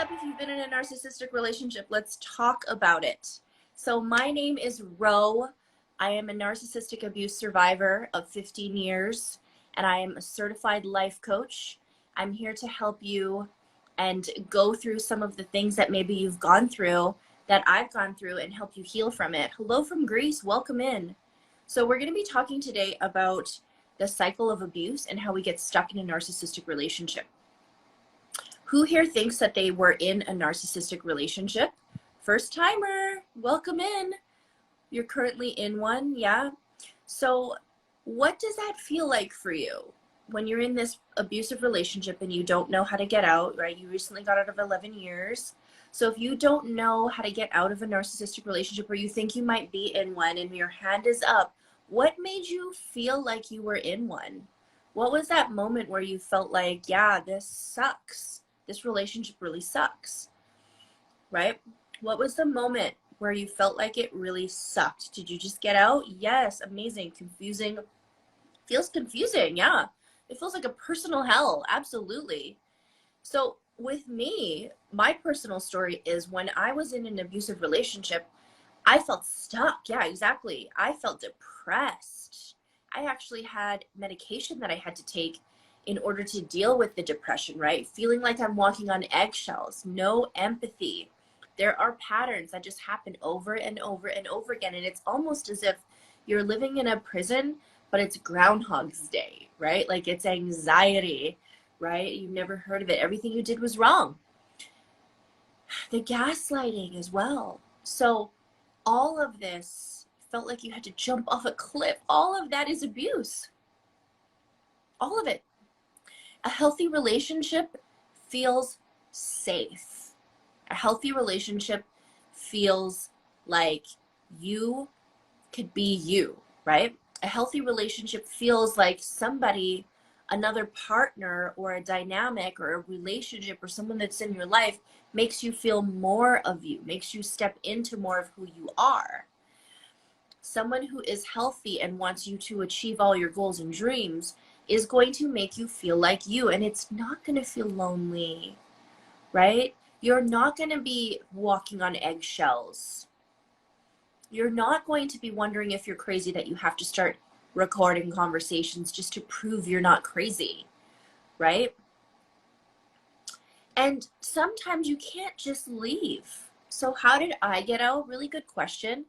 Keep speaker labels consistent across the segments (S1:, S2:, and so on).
S1: up if you've been in a narcissistic relationship. Let's talk about it. So my name is Ro. I am a narcissistic abuse survivor of 15 years, and I am a certified life coach. I'm here to help you and go through some of the things that maybe you've gone through, that I've gone through, and help you heal from it. Hello from Greece, welcome in. So we're going to be talking today about the cycle of abuse and how we get stuck in a narcissistic relationship. Who here thinks that they were in a narcissistic relationship? First timer, welcome in. You're currently in one, yeah? So what does that feel like for you when you're in this abusive relationship and you don't know how to get out, right? You recently got out of 11 years. So if you don't know how to get out of a narcissistic relationship, or you think you might be in one and your hand is up, what made you feel like you were in one? What was that moment where you felt like, yeah, this sucks? This relationship really sucks, right? What was the moment where you felt like it really sucked? Did you just get out? Yes, amazing. Confusing. Feels confusing, yeah. It feels like a personal hell, absolutely. So with me, my personal story is when I was in an abusive relationship, I felt stuck. Yeah, exactly. I felt depressed. I actually had medication that I had to take in order to deal with the depression, right? Feeling like I'm walking on eggshells, no empathy. There are patterns that just happen over and over and over again. And it's almost as if you're living in a prison, but it's Groundhog's Day, right? Like it's anxiety, right? You've never heard of it. Everything you did was wrong. The gaslighting as well. So all of this felt like you had to jump off a cliff. All of that is abuse. All of it. A healthy relationship feels safe. A healthy relationship feels like you could be you, right? A healthy relationship feels like somebody, another partner or a dynamic or a relationship or someone that's in your life makes you feel more of you, makes you step into more of who you are. Someone who is healthy and wants you to achieve all your goals and dreams is going to make you feel like you, and it's not going to feel lonely, right? You're not going to be walking on eggshells. You're not going to be wondering if you're crazy, that you have to start recording conversations just to prove you're not crazy, right? And sometimes you can't just leave. So how did I get out? Really good question.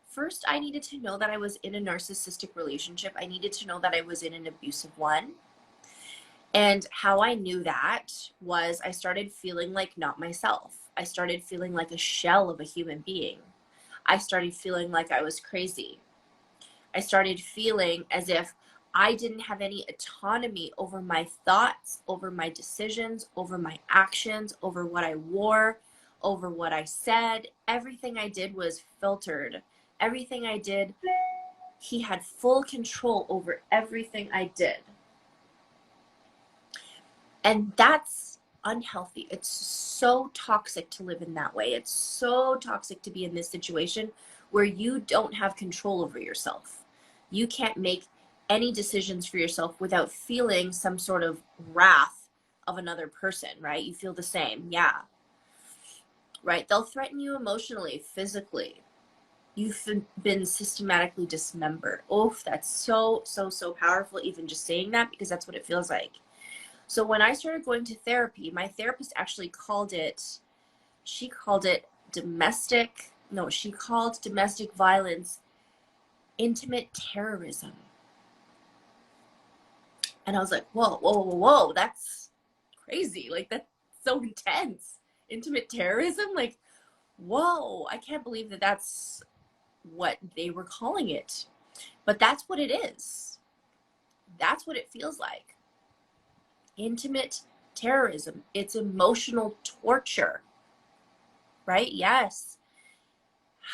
S1: First, I needed to know that I was in a narcissistic relationship. I needed to know that I was in an abusive one. And how I knew that was I started feeling like not myself. I started feeling like a shell of a human being. I started feeling like I was crazy. I started feeling as if I didn't have any autonomy over my thoughts, over my decisions, over my actions, over what I wore, over what I said. Everything I did was filtered. Everything I did, he had full control over everything I did. And that's unhealthy. It's so toxic to live in that way. It's so toxic to be in this situation where you don't have control over yourself. You can't make any decisions for yourself without feeling some sort of wrath of another person, right? You feel the same, yeah. Right? They'll threaten you emotionally, physically. You've been systematically dismembered. Oh, that's so powerful, even just saying that, because that's what it feels like. So when I started going to therapy, my therapist actually called it domestic violence, intimate terrorism. And I was like, whoa, that's crazy. Like, that's so intense. Intimate terrorism? Like, whoa, I can't believe that that's what they were calling it. But that's what it is. That's what it feels like. Intimate terrorism. It's emotional torture. Right? Yes.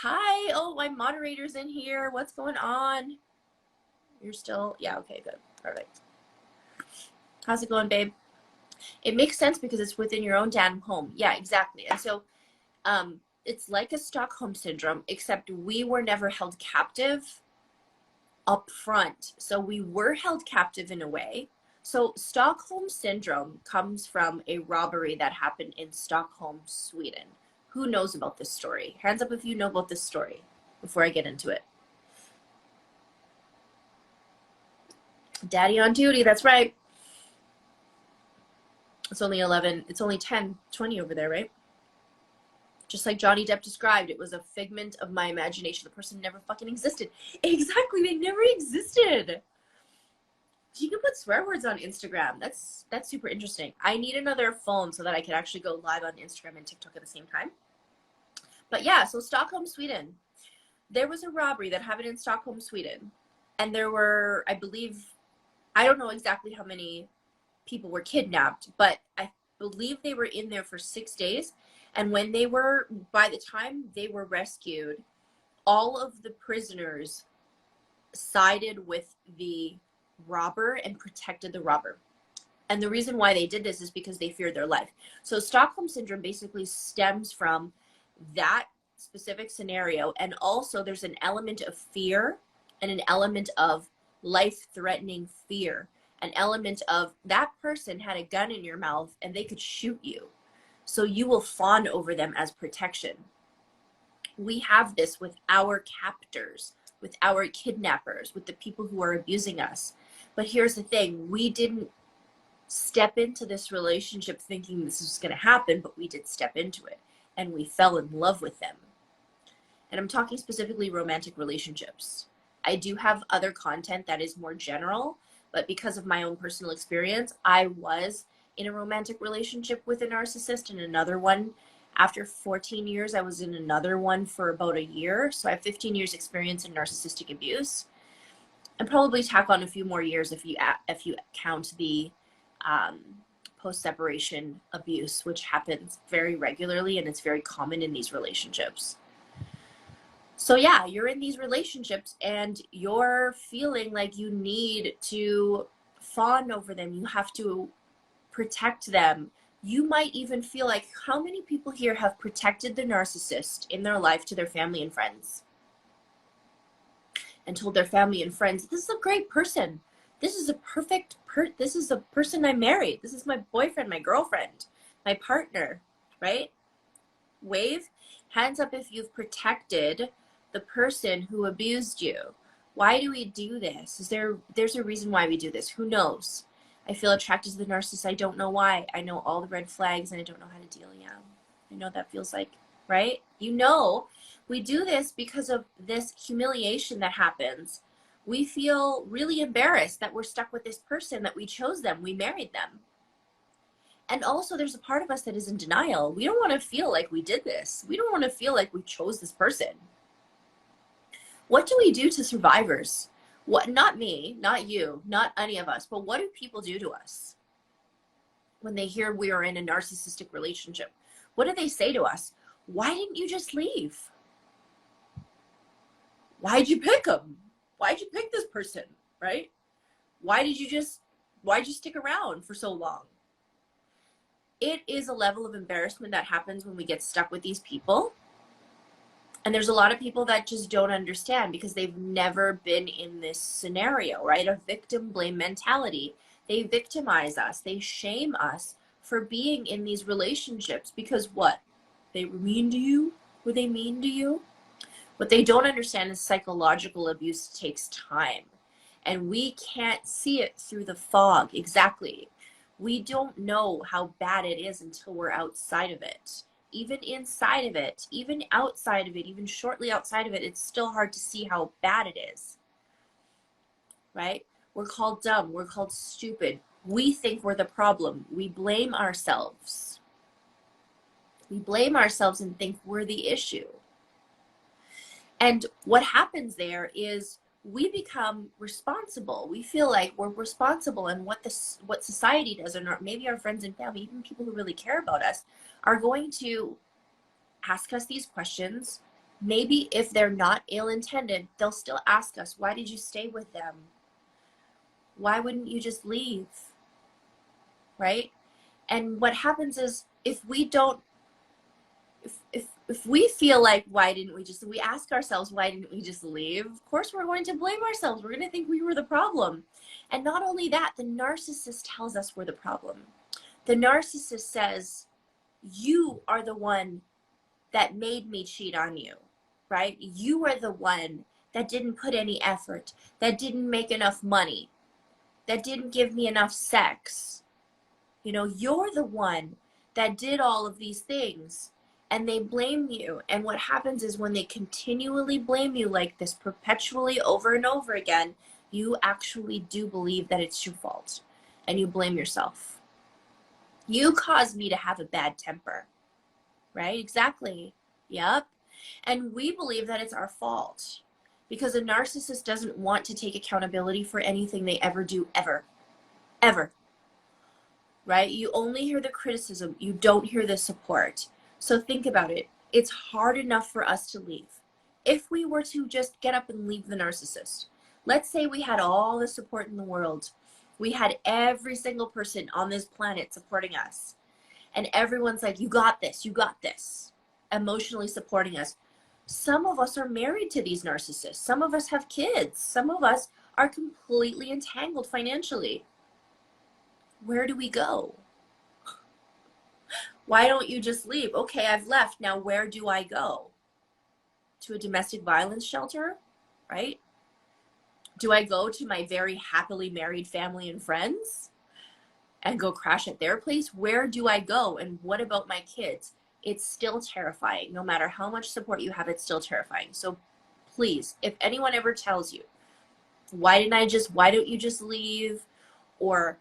S1: Hi. Oh, my moderator's in here. What's going on? You're still, yeah, okay, good. Perfect. How's it going, babe? It makes sense because it's within your own damn home. Yeah, exactly. And so it's like a Stockholm syndrome, except we were never held captive up front. So we were held captive in a way, So Stockholm Syndrome comes from a robbery that happened in Stockholm, Sweden. Who knows about this story? Hands up if you know about this story before I get into it. Daddy on duty, that's right. It's only 11, it's only 10, 20 over there, right? Just like Johnny Depp described, it was a figment of my imagination. The person never fucking existed. Exactly, they never existed. You can put swear words on Instagram. That's super interesting. I need another phone so that I can actually go live on Instagram and TikTok at the same time. But yeah, so Stockholm, Sweden. There was a robbery that happened in Stockholm, Sweden. And there were, I believe, I don't know exactly how many people were kidnapped, but I believe they were in there for 6 days. And when they were, by the time they were rescued, all of the prisoners sided with the robber and protected the robber. And the reason why they did this is because they feared their life. So Stockholm Syndrome basically stems from that specific scenario. And also there's an element of fear and an element of life-threatening fear. An element of that person had a gun in your mouth and they could shoot you. So you will fawn over them as protection. We have this with our captors, with our kidnappers, with the people who are abusing us. But here's the thing, we didn't step into this relationship thinking this was going to happen, but we did step into it and we fell in love with them. And I'm talking specifically romantic relationships. I do have other content that is more general, but because of my own personal experience, I was in a romantic relationship with a narcissist and another one. After 14 years, I was in another one for about a year. So I have 15 years experience in narcissistic abuse, and probably tack on a few more years if you count the post-separation abuse, which happens very regularly and it's very common in these relationships. So yeah, you're in these relationships and you're feeling like you need to fawn over them. You have to protect them. You might even feel like, how many people here have protected the narcissist in their life to their family and friends? And told their family and friends, this is a great person. This is a perfect this is the person I married. This is my boyfriend, my girlfriend, my partner, right? Wave. Hands up if you've protected the person who abused you. Why do we do this? There's a reason why we do this. Who knows? I feel attracted to the narcissist. I don't know why. I know all the red flags and I don't know how to deal. Yeah, I know that feels like, right? You know, we do this because of this humiliation that happens. We feel really embarrassed that we're stuck with this person, that we chose them, we married them. And also there's a part of us that is in denial. We don't want to feel like we did this. We don't want to feel like we chose this person. What do we do to survivors? What, not me, not you, not any of us, but what do people do to us when they hear we are in a narcissistic relationship? What do they say to us? Why didn't you just leave? Why'd you pick him? Why'd you pick this person, right? Why'd you stick around for so long? It is a level of embarrassment that happens when we get stuck with these people. And there's a lot of people that just don't understand because they've never been in this scenario, right? A victim blame mentality. They victimize us. They shame us for being in these relationships because what? They were mean to you? Were they mean to you? What they don't understand is psychological abuse takes time. And we can't see it through the fog. Exactly. We don't know how bad it is until we're outside of it. Even inside of it, even outside of it, even shortly outside of it, it's still hard to see how bad it is, right? We're called dumb. We're called stupid. We think we're the problem. We blame ourselves. We blame ourselves and think we're the issue. And what happens there is we become responsible. We feel like we're responsible, and what society does, or maybe our friends and family, even people who really care about us, are going to ask us these questions. Maybe if they're not ill-intended, they'll still ask us, why did you stay with them? Why wouldn't you just leave? Right? And what happens is if we don't, if if we feel like, we ask ourselves, why didn't we just leave? Of course, we're going to blame ourselves. We're going to think we were the problem. And not only that, the narcissist tells us we're the problem. The narcissist says, you are the one that made me cheat on you, right? You are the one that didn't put any effort, that didn't make enough money, that didn't give me enough sex. You know, you're the one that did all of these things, and they blame you. And what happens is when they continually blame you like this, perpetually over and over again, you actually do believe that it's your fault, and you blame yourself. You caused me to have a bad temper, right? Exactly. Yep. And we believe that it's our fault because a narcissist doesn't want to take accountability for anything they ever do, ever, ever. Right? You only hear the criticism. You don't hear the support. So think about it. It's hard enough for us to leave. If we were to just get up and leave the narcissist, let's say we had all the support in the world. We had every single person on this planet supporting us. And everyone's like, you got this, emotionally supporting us. Some of us are married to these narcissists. Some of us have kids. Some of us are completely entangled financially. Where do we go? Why don't you just leave? Okay, I've left. Now where do I go? To a domestic violence shelter, right? Do I go to my very happily married family and friends and go crash at their place? Where do I go? And what about my kids? It's still terrifying. No matter how much support you have, it's still terrifying. So please, if anyone ever tells you, why don't you just leave? Or,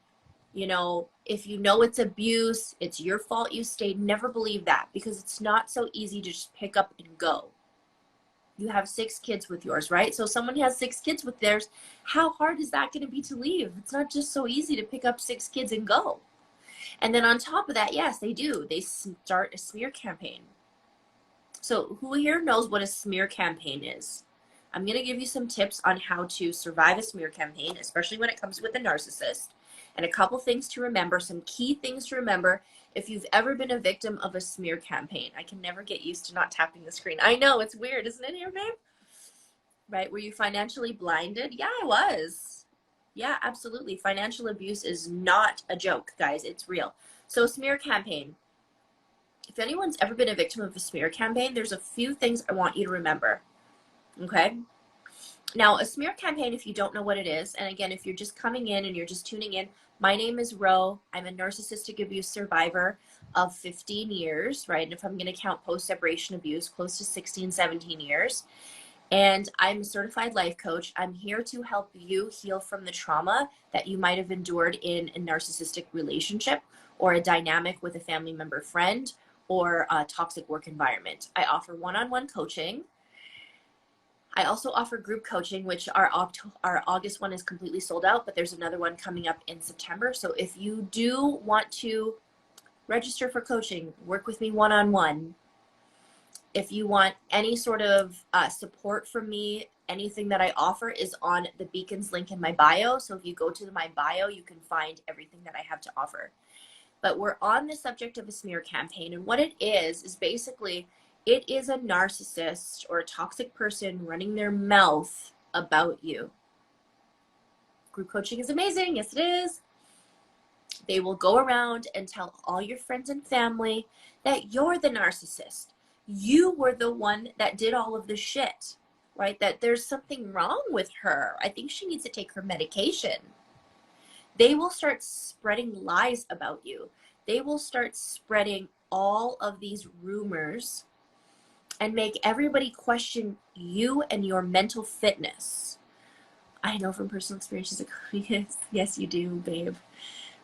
S1: you know, if you know it's abuse, it's your fault you stayed, never believe that, because it's not so easy to just pick up and go. You have 6 kids with yours, right? So someone has 6 kids with theirs. How hard is that going to be to leave? It's not just so easy to pick up 6 kids and go. And then on top of that, yes, they do. They start a smear campaign. So who here knows what a smear campaign is? I'm going to give you some tips on how to survive a smear campaign, especially when it comes with a narcissist. And a couple things to remember, some key things to remember if you've ever been a victim of a smear campaign. I can never get used to not tapping the screen. I know, it's weird, isn't it here, babe? Right, were you financially blinded? Yeah, I was. Yeah, absolutely. Financial abuse is not a joke, guys. It's real. So smear campaign. If anyone's ever been a victim of a smear campaign, there's a few things I want you to remember, okay? Now, a smear campaign, if you don't know what it is, and again, if you're just coming in and you're just tuning in, my name is Ro. I'm a narcissistic abuse survivor of 15 years, right? And if I'm going to count post-separation abuse, close to 16, 17 years. And I'm a certified life coach. I'm here to help you heal from the trauma that you might have endured in a narcissistic relationship or a dynamic with a family member, friend, or a toxic work environment. I offer one-on-one coaching. I also offer group coaching, which our August one is completely sold out, but there's another one coming up in September. So if you do want to register for coaching, work with me one-on-one. If you want any sort of support from me, anything that I offer is on the Beacons link in my bio. So if you go to my bio, you can find everything that I have to offer. But we're on the subject of a smear campaign. And what it is basically, it is a narcissist or a toxic person running their mouth about you. Group coaching is amazing. Yes, it is. They will go around and tell all your friends and family that you're the narcissist. You were the one that did all of the shit, right? That there's something wrong with her. I think she needs to take her medication. They will start spreading lies about you. They will start spreading all of these rumors and make everybody question you and your mental fitness. I know from personal experiences, yes, you do, babe,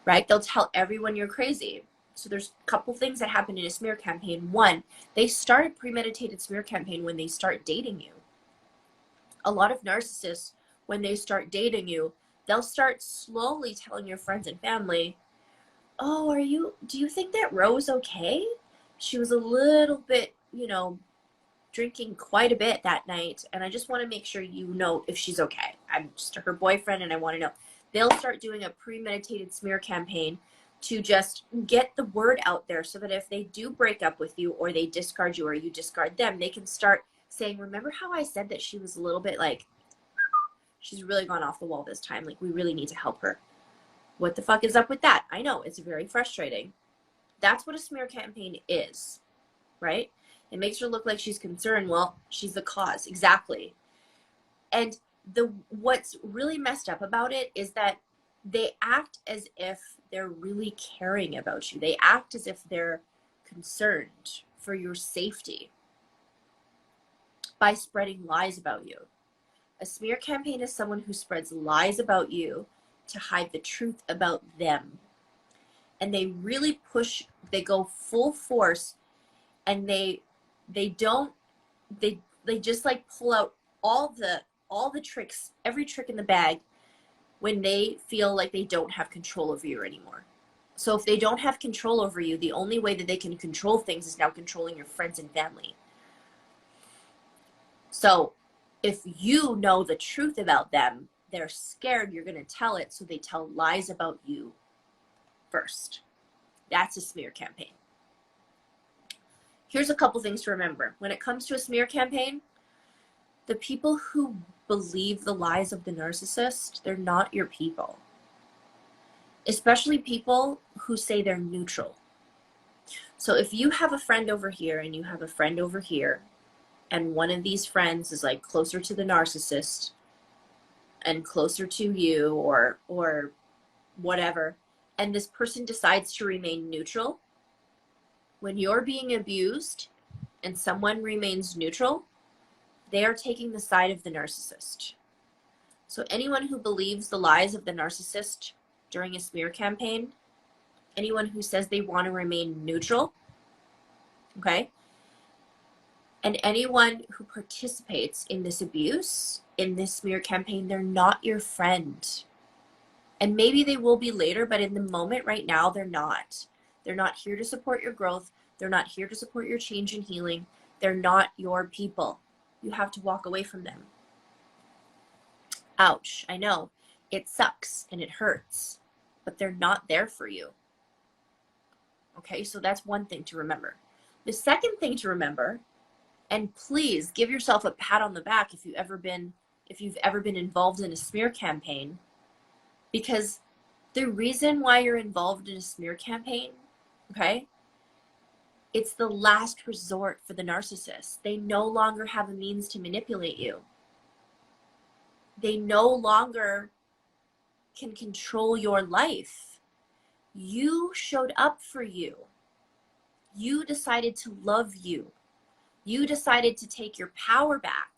S1: right? They'll tell everyone you're crazy. So there's a couple things that happen in a smear campaign. One, they start a premeditated smear campaign when they start dating you. A lot of narcissists, when they start dating you, they'll start slowly telling your friends and family, oh, do you think that Ro's okay? She was a little bit, drinking quite a bit that night, and I just want to make sure you know if she's okay. I'm just her boyfriend, and I want to know. They'll start doing a premeditated smear campaign to just get the word out there so that if they do break up with you or they discard you or you discard them, they can start saying, remember how I said that she was a little bit like, she's really gone off the wall this time. Like, we really need to help her. What the fuck is up with that? I know, it's very frustrating. That's what a smear campaign is, right? It makes her look like she's concerned. Well, she's the cause. Exactly. And what's really messed up about it is that they act as if they're really caring about you. They act as if they're concerned for your safety by spreading lies about you. A smear campaign is someone who spreads lies about you to hide the truth about them. And they really push, they go full force, and they just like pull out all the tricks, every trick in the bag when they feel like they don't have control over you anymore. So if they don't have control over you, the only way that they can control things is now controlling your friends and family. So if you know the truth about them, they're scared you're going to tell it, so they tell lies about you first. That's a smear campaign. Here's a couple things to remember. When it comes to a smear campaign, the people who believe the lies of the narcissist, they're not your people. Especially people who say they're neutral. So if you have a friend over here and you have a friend over here, and one of these friends is like closer to the narcissist and closer to you or whatever, and this person decides to remain neutral, when you're being abused and someone remains neutral, they are taking the side of the narcissist. So anyone who believes the lies of the narcissist during a smear campaign, anyone who says they want to remain neutral, okay, and anyone who participates in this abuse, in this smear campaign, they're not your friend. And maybe they will be later, but in the moment right now, they're not. They're not here to support your growth. They're not here to support your change and healing. They're not your people. You have to walk away from them. Ouch, I know. It sucks and it hurts, but they're not there for you. Okay, so that's one thing to remember. The second thing to remember, and please give yourself a pat on the back if you've ever been involved in a smear campaign, because the reason why you're involved in a smear campaign, okay, it's the last resort for the narcissist. They no longer have a means to manipulate you. They no longer can control your life. You showed up for you. You decided to love you. You decided to take your power back.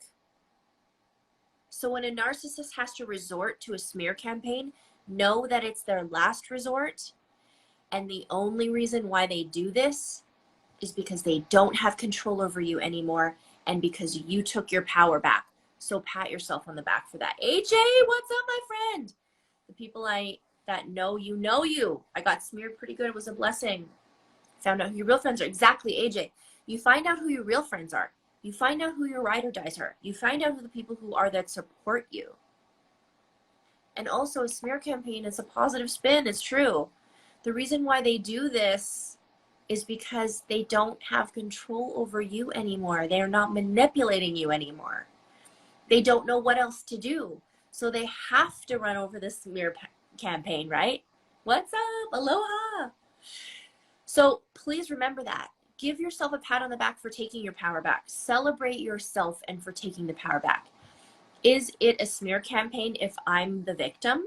S1: So when a narcissist has to resort to a smear campaign, know that it's their last resort. And the only reason why they do this is because they don't have control over you anymore, and because you took your power back. So pat yourself on the back for that. AJ, what's up, my friend? The people that know you. I got smeared pretty good. It was a blessing. Found out who your real friends are. Exactly, AJ. You find out who your real friends are. You find out who your ride or dies are. You find out who the people who are that support you. And also, a smear campaign is a positive spin. It's true. The reason why they do this is because they don't have control over you anymore. They're not manipulating you anymore. They don't know what else to do. So they have to run over the smear campaign, right? What's up? Aloha. So please remember that. Give yourself a pat on the back for taking your power back. Celebrate yourself and for taking the power back. Is it a smear campaign if I'm the victim?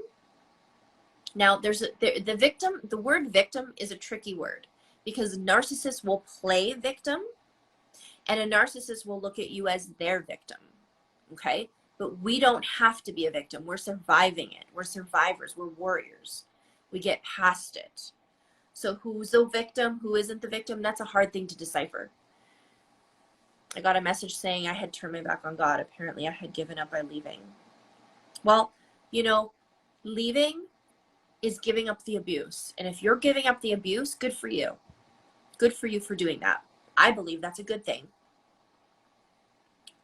S1: Now, the word victim is a tricky word, because narcissists will play victim, and a narcissist will look at you as their victim, okay? But we don't have to be a victim. We're surviving it. We're survivors. We're warriors. We get past it. So who's the victim? Who isn't the victim? That's a hard thing to decipher. I got a message saying I had turned my back on God. Apparently I had given up by leaving. Well, leaving is giving up the abuse. And if you're giving up the abuse, good for you. Good for you for doing that. I believe that's a good thing.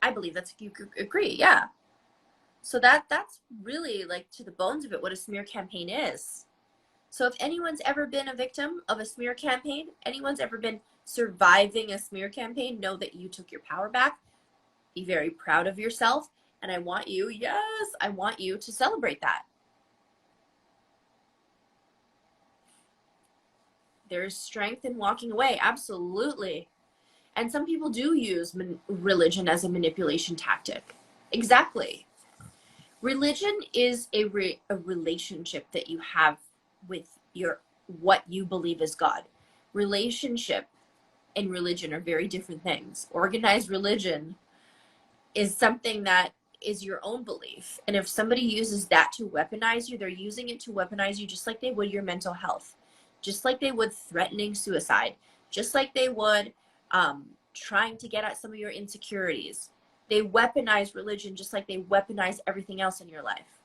S1: I believe you agree, yeah. So that's really, like, to the bones of it, what a smear campaign is. So if anyone's ever been a victim of a smear campaign, anyone's ever been surviving a smear campaign, know that you took your power back. Be very proud of yourself. And I want you, yes, I want you to celebrate that. There's strength in walking away, absolutely. And some people do use religion as a manipulation tactic. Exactly. Religion is a relationship that you have with what you believe is God. Relationship and religion are very different things. Organized religion is something that is your own belief. And if somebody uses that to weaponize you, they're using it to weaponize you just like they would your mental health, just like they would threatening suicide, just like they would trying to get at some of your insecurities. They weaponize religion just like they weaponize everything else in your life.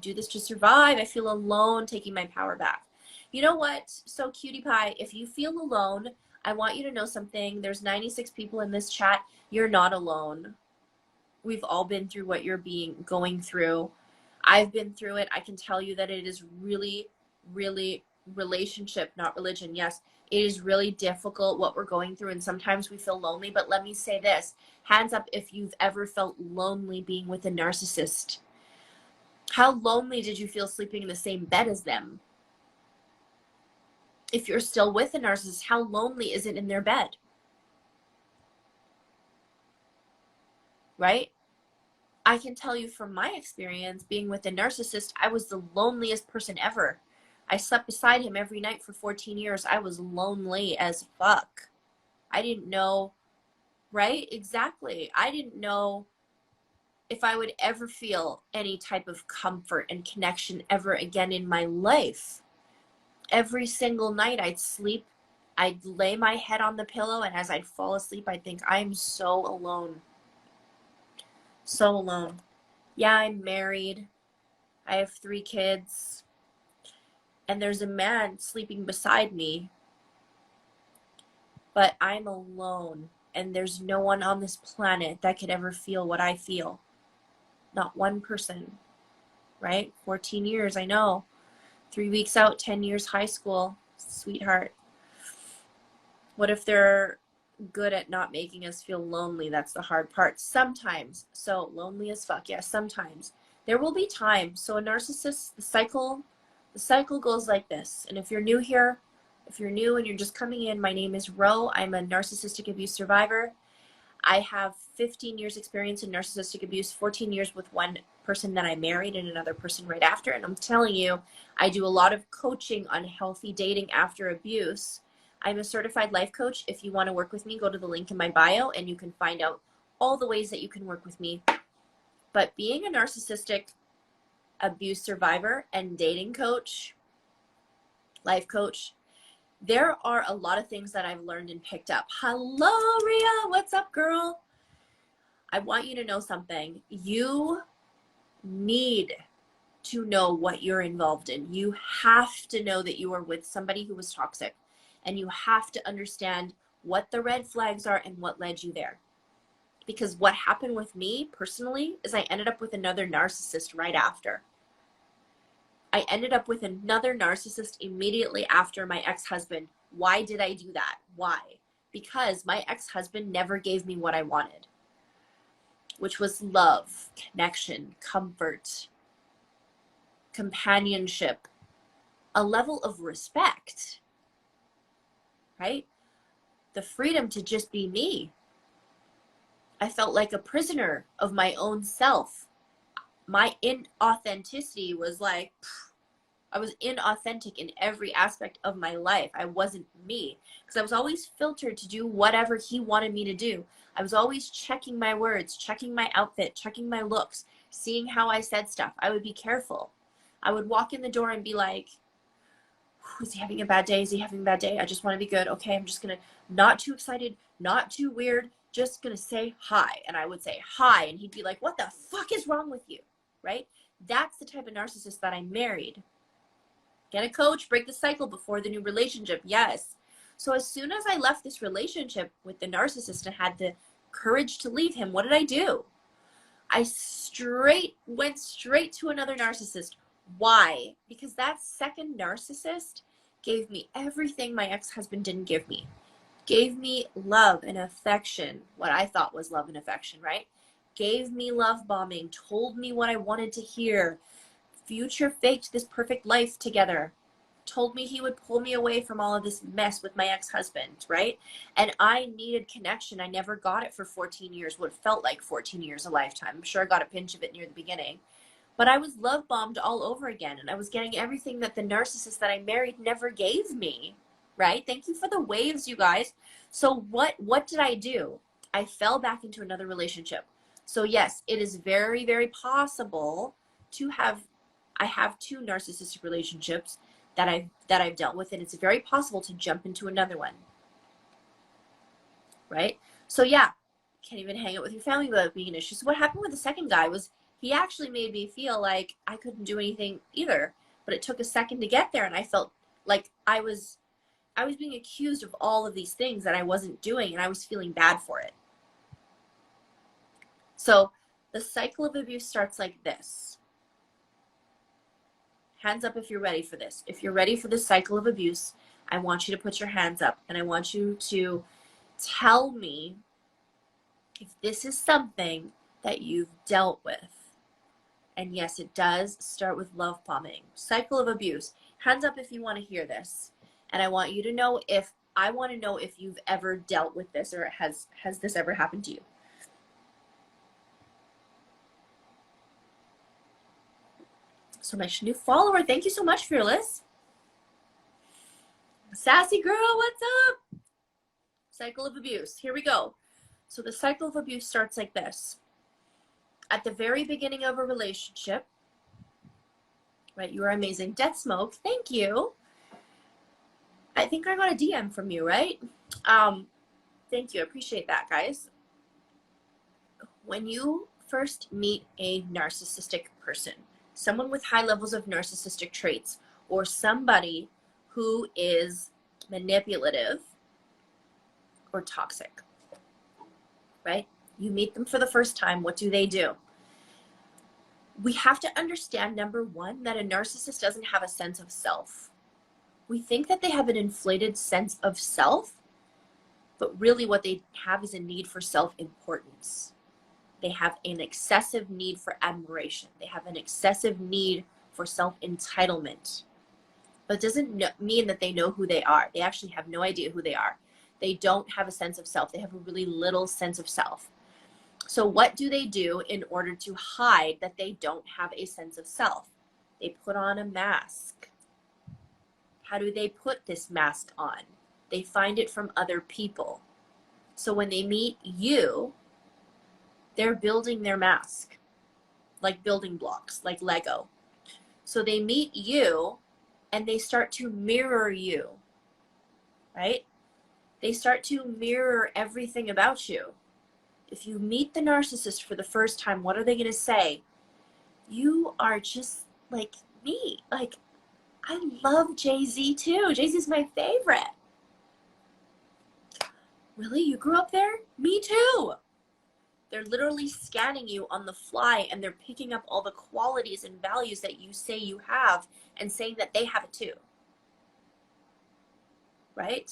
S1: Do this to survive. I feel alone, taking my power back. You know what? So cutie pie, if you feel alone, I want you to know something. There's 96 people in this chat. You're not alone. We've all been through what you're going through. I've been through it. I can tell you that it is really, really relationship, not religion. Yes, it is really difficult what we're going through, and sometimes we feel lonely. But let me say this, hands up if you've ever felt lonely being with a narcissist. How lonely did you feel sleeping in the same bed as them? If you're still with a narcissist, how lonely is it in their bed? Right? I can tell you from my experience being with a narcissist, I was the loneliest person ever. I slept beside him every night for 14 years. I was lonely as fuck. I didn't know, right? Exactly. I didn't know if I would ever feel any type of comfort and connection ever again in my life. Every single night I'd sleep, I'd lay my head on the pillow, and as I'd fall asleep, I'd think, I'm so alone. So alone. Yeah, I'm married. I have 3 kids. And there's a man sleeping beside me. But I'm alone. And there's no one on this planet that could ever feel what I feel. Not one person. Right? 14 years, I know. 3 weeks out, 10 years high school. Sweetheart. What if they're good at not making us feel lonely? That's the hard part. Sometimes. So lonely as fuck. Yeah, sometimes. There will be times. So a narcissist, the cycle goes like this. And if you're new here, if you're new and you're just coming in, my name is Ro. I'm a narcissistic abuse survivor. I have 15 years experience in narcissistic abuse, 14 years with one person that I married and another person right after. And I'm telling you, I do a lot of coaching on healthy dating after abuse. I'm a certified life coach. If you want to work with me, go to the link in my bio and you can find out all the ways that you can work with me. But being a narcissistic abuse survivor and dating coach, life coach, there are a lot of things that I've learned and picked up. Hello, Ria. What's up, girl? I want you to know something. You need to know what you're involved in. You have to know that you are with somebody who was toxic, and you have to understand what the red flags are and what led you there. Because what happened with me personally is I ended up with another narcissist right after. I ended up with another narcissist immediately after my ex-husband. Why did I do that? Why? Because my ex-husband never gave me what I wanted, which was love, connection, comfort, companionship, a level of respect, right? The freedom to just be me. I felt like a prisoner of my own self. My inauthenticity was like, I was inauthentic in every aspect of my life. I wasn't me because I was always filtered to do whatever he wanted me to do. I was always checking my words, checking my outfit, checking my looks, seeing how I said stuff. I would be careful. I would walk in the door and be like, is he having a bad day? Is he having a bad day? I just want to be good. Okay, I'm just going to, not too excited, not too weird, just going to say hi. And I would say hi. And he'd be like, what the fuck is wrong with you? Right? That's the type of narcissist that I married. Get a coach, break the cycle before the new relationship. Yes. So as soon as I left this relationship with the narcissist and had the courage to leave him, what did I do? I went straight to another narcissist. Why? Because that second narcissist gave me everything my ex-husband didn't give me. Gave me love and affection, what I thought was love and affection, right? Gave me love bombing, told me what I wanted to hear, future faked this perfect life together, told me he would pull me away from all of this mess with my ex-husband, right? And I needed connection. I never got it for 14 years, what felt like 14 years, a lifetime. I'm sure I got a pinch of it near the beginning. But I was love bombed all over again, and I was getting everything that the narcissist that I married never gave me, right? Thank you for the waves, you guys. So what did I do? I fell back into another relationship. So yes, it is very, very possible to have, I have 2 narcissistic relationships that I've dealt with, and it's very possible to jump into another one, right? So yeah, can't even hang out with your family without being an issue. So what happened with the second guy was he actually made me feel like I couldn't do anything either, but it took a second to get there, and I felt like I was being accused of all of these things that I wasn't doing, and I was feeling bad for it. So the cycle of abuse starts like this. Hands up if you're ready for this. If you're ready for the cycle of abuse, I want you to put your hands up, and I want you to tell me if this is something that you've dealt with. And yes, it does start with love bombing. Cycle of abuse. Hands up if you want to hear this. And I want you to know if, I want to know if you've ever dealt with this, or has this ever happened to you? So my new follower, thank you so much, Fearless. Sassy girl, what's up? Cycle of abuse. Here we go. So the cycle of abuse starts like this. At the very beginning of a relationship, right? You are amazing. Death Smoke, thank you. I think I got a DM from you, right? Thank you. I appreciate that, guys. When you first meet a narcissistic person, someone with high levels of narcissistic traits, or somebody who is manipulative or toxic, right? You meet them for the first time. What do? We have to understand, number one, that a narcissist doesn't have a sense of self. We think that they have an inflated sense of self, but really what they have is a need for self-importance. They have an excessive need for admiration. They have an excessive need for self-entitlement. But it doesn't mean that they know who they are. They actually have no idea who they are. They don't have a sense of self. They have a really little sense of self. So what do they do in order to hide that they don't have a sense of self? They put on a mask. How do they put this mask on? They find it from other people. So when they meet you, they're building their mask, like building blocks, like Lego. So they meet you and they start to mirror you, right? They start to mirror everything about you. If you meet the narcissist for the first time, what are they going to say? You are just like me. Like, I love Jay-Z too. Jay-Z's my favorite. Really? You grew up there? Me too. They're literally scanning you on the fly, and they're picking up all the qualities and values that you say you have and saying that they have it too. Right?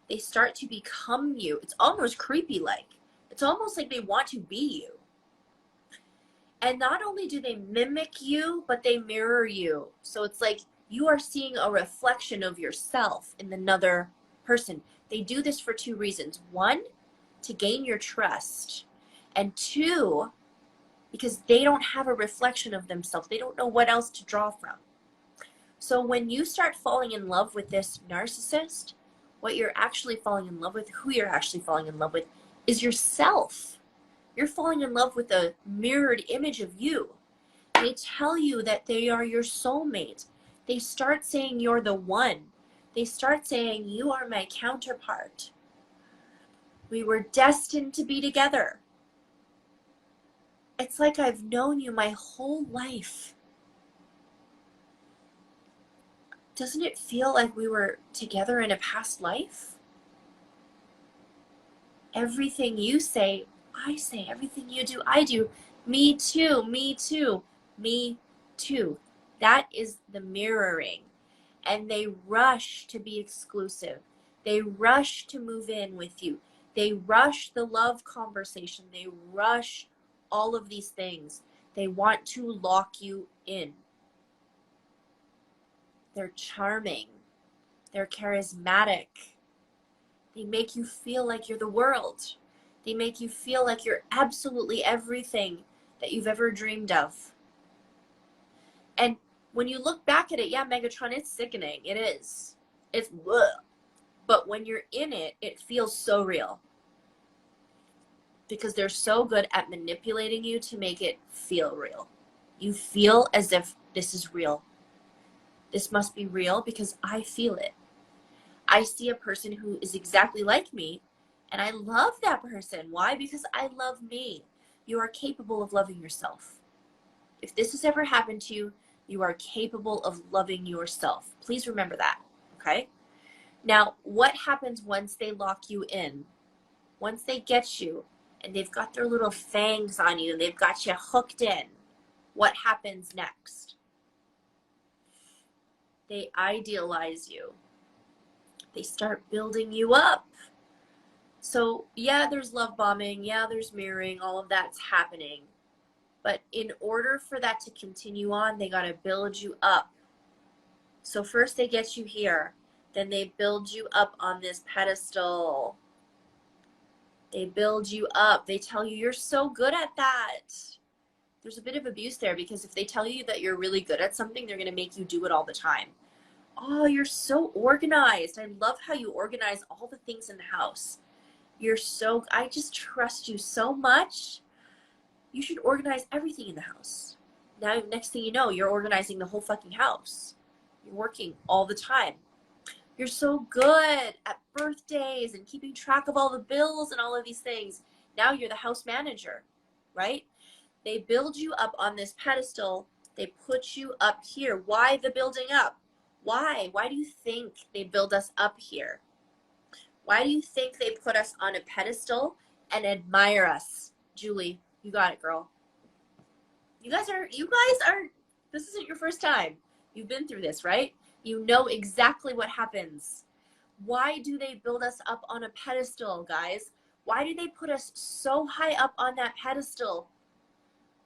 S1: They start to become you. It's almost creepy like. It's almost like they want to be you. And not only do they mimic you, but they mirror you. So it's like you are seeing a reflection of yourself in another person. They do this for 2 reasons. 1, to gain your trust. And 2, because they don't have a reflection of themselves. They don't know what else to draw from. So when you start falling in love with this narcissist, what you're actually falling in love with, who you're actually falling in love with, is yourself. You're falling in love with a mirrored image of you. They tell you that they are your soulmate. They start saying you're the one. They start saying you are my counterpart. We were destined to be together. It's like I've known you my whole life. Doesn't it feel like we were together in a past life? Everything you say, I say. Everything you do, I do. Me too, me too, me too. That is the mirroring. And they rush to be exclusive. They rush to move in with you. They rush the love conversation. They rush all of these things. They want to lock you in. They're charming. They're charismatic. They make you feel like you're the world. They make you feel like you're absolutely everything that you've ever dreamed of. And when you look back at it, yeah, Megatron, it's sickening. It is. It's bleh. But when you're in it, it feels so real. Because they're so good at manipulating you to make it feel real. You feel as if this is real. This must be real because I feel it. I see a person who is exactly like me, and I love that person. Why? Because I love me. You are capable of loving yourself. If this has ever happened to you, you are capable of loving yourself. Please remember that, okay? Now, what happens once they lock you in? Once they get you, and they've got their little fangs on you, and they've got you hooked in, what happens next? They idealize you. They start building you up. So yeah, there's love bombing. Yeah, there's mirroring. All of that's happening. But in order for that to continue on, they got to build you up. So first they get you here. Then they build you up on this pedestal. They build you up. They tell you you're so good at that. There's a bit of abuse there because if they tell you that you're really good at something, they're going to make you do it all the time. Oh, you're so organized. I love how you organize all the things in the house. I just trust you so much. You should organize everything in the house. Now, next thing you know, you're organizing the whole fucking house. You're working all the time. You're so good at birthdays and keeping track of all the bills and all of these things. Now you're the house manager, right? They build you up on this pedestal. They put you up here. Why the building up? Why? Why do you think they build us up here? Why do you think they put us on a pedestal and admire us? Julie, you got it, girl. You guys are, this isn't your first time. You've been through this, right? You know exactly what happens. Why do they build us up on a pedestal, guys? Why do they put us so high up on that pedestal?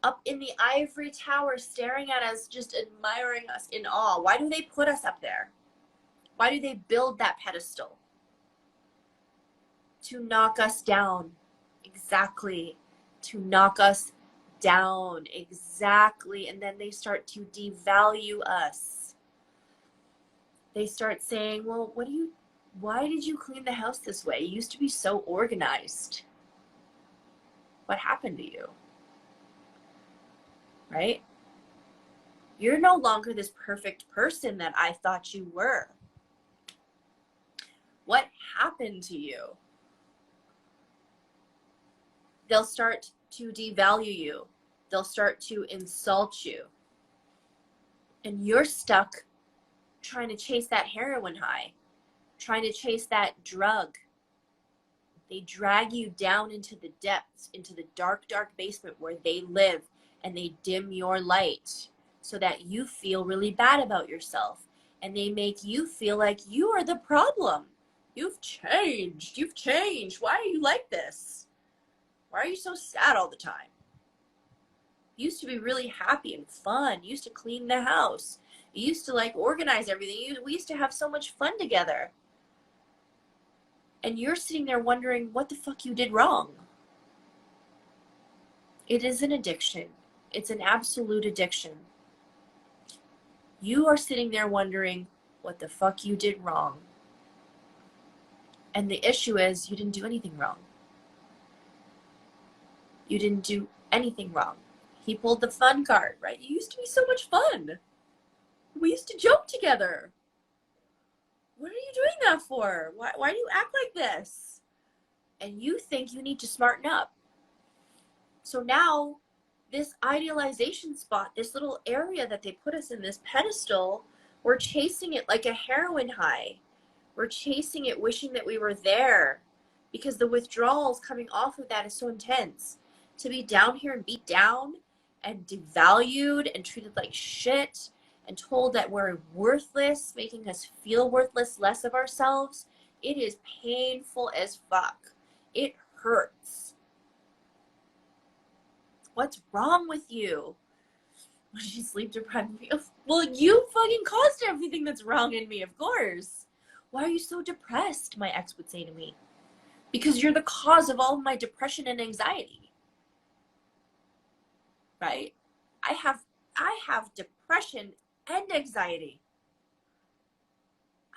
S1: Up in the ivory tower, staring at us, just admiring us in awe. Why do they put us up there? Why do they build that pedestal? To knock us down. Exactly. To knock us down. Exactly. And then they start to devalue us. They start saying, well, why did you clean the house this way? You used to be so organized. What happened to you? Right? You're no longer this perfect person that I thought you were. What happened to you? They'll start to devalue you. They'll start to insult you. And you're stuck trying to chase that heroin high, trying to chase that drug. They drag you down into the depths, into the dark, dark basement where they live, and they dim your light so that you feel really bad about yourself. And they make you feel like you are the problem. You've changed. You've changed. Why are you like this? Why are you so sad all the time? You used to be really happy and fun. You used to clean the house. You used to like organize everything. We used to have so much fun together. And you're sitting there wondering what the fuck you did wrong. It is an addiction. It's an absolute addiction. You are sitting there wondering what the fuck you did wrong. And the issue is you didn't do anything wrong. You didn't do anything wrong. He pulled the fun card, right? You used to be so much fun. We used to joke together. What are you doing that for? Why do you act like this? And you think you need to smarten up. So now, this idealization spot, this little area that they put us in, this pedestal, we're chasing it like a heroin high. We're chasing it, wishing that we were there, because the withdrawals coming off of that is so intense. To be down here and beat down and devalued and treated like shit and told that we're worthless, making us feel worthless, less of ourselves, it is painful as fuck. It hurts. What's wrong with you? When she sleep deprived me? Well, you fucking caused everything that's wrong in me, of course. Why are you so depressed? My ex would say to me. Because you're the cause of all of my depression and anxiety. Right? I have depression and anxiety.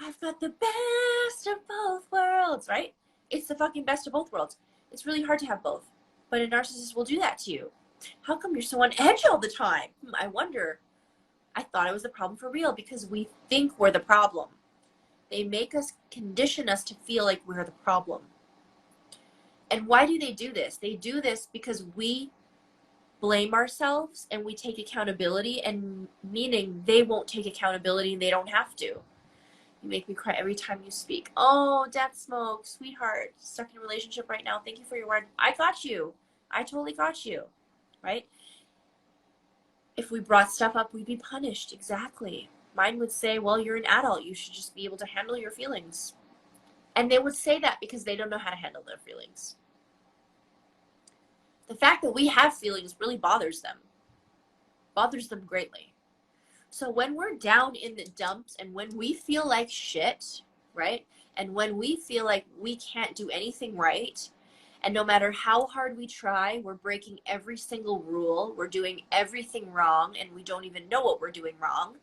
S1: I've got the best of both worlds, right? It's the fucking best of both worlds. It's really hard to have both. But a narcissist will do that to you. How come you're so on edge all the time? I wonder. I thought it was the problem for real because we think we're the problem. They make us, condition us to feel like we're the problem. And why do they do this? They do this because we blame ourselves and we take accountability, and meaning they won't take accountability and they don't have to. You make me cry every time you speak. Oh, Death Smoke, sweetheart, stuck in a relationship right now. Thank you for your word. I got you. I totally got you. Right? If we brought stuff up, we'd be punished. Exactly. Mine would say, well, you're an adult. You should just be able to handle your feelings. And they would say that because they don't know how to handle their feelings. The fact that we have feelings really bothers them. Bothers them greatly. So when we're down in the dumps and when we feel like shit, right? And when we feel like we can't do anything right, and no matter how hard we try, we're breaking every single rule, we're doing everything wrong, and we don't even know what we're doing wrong.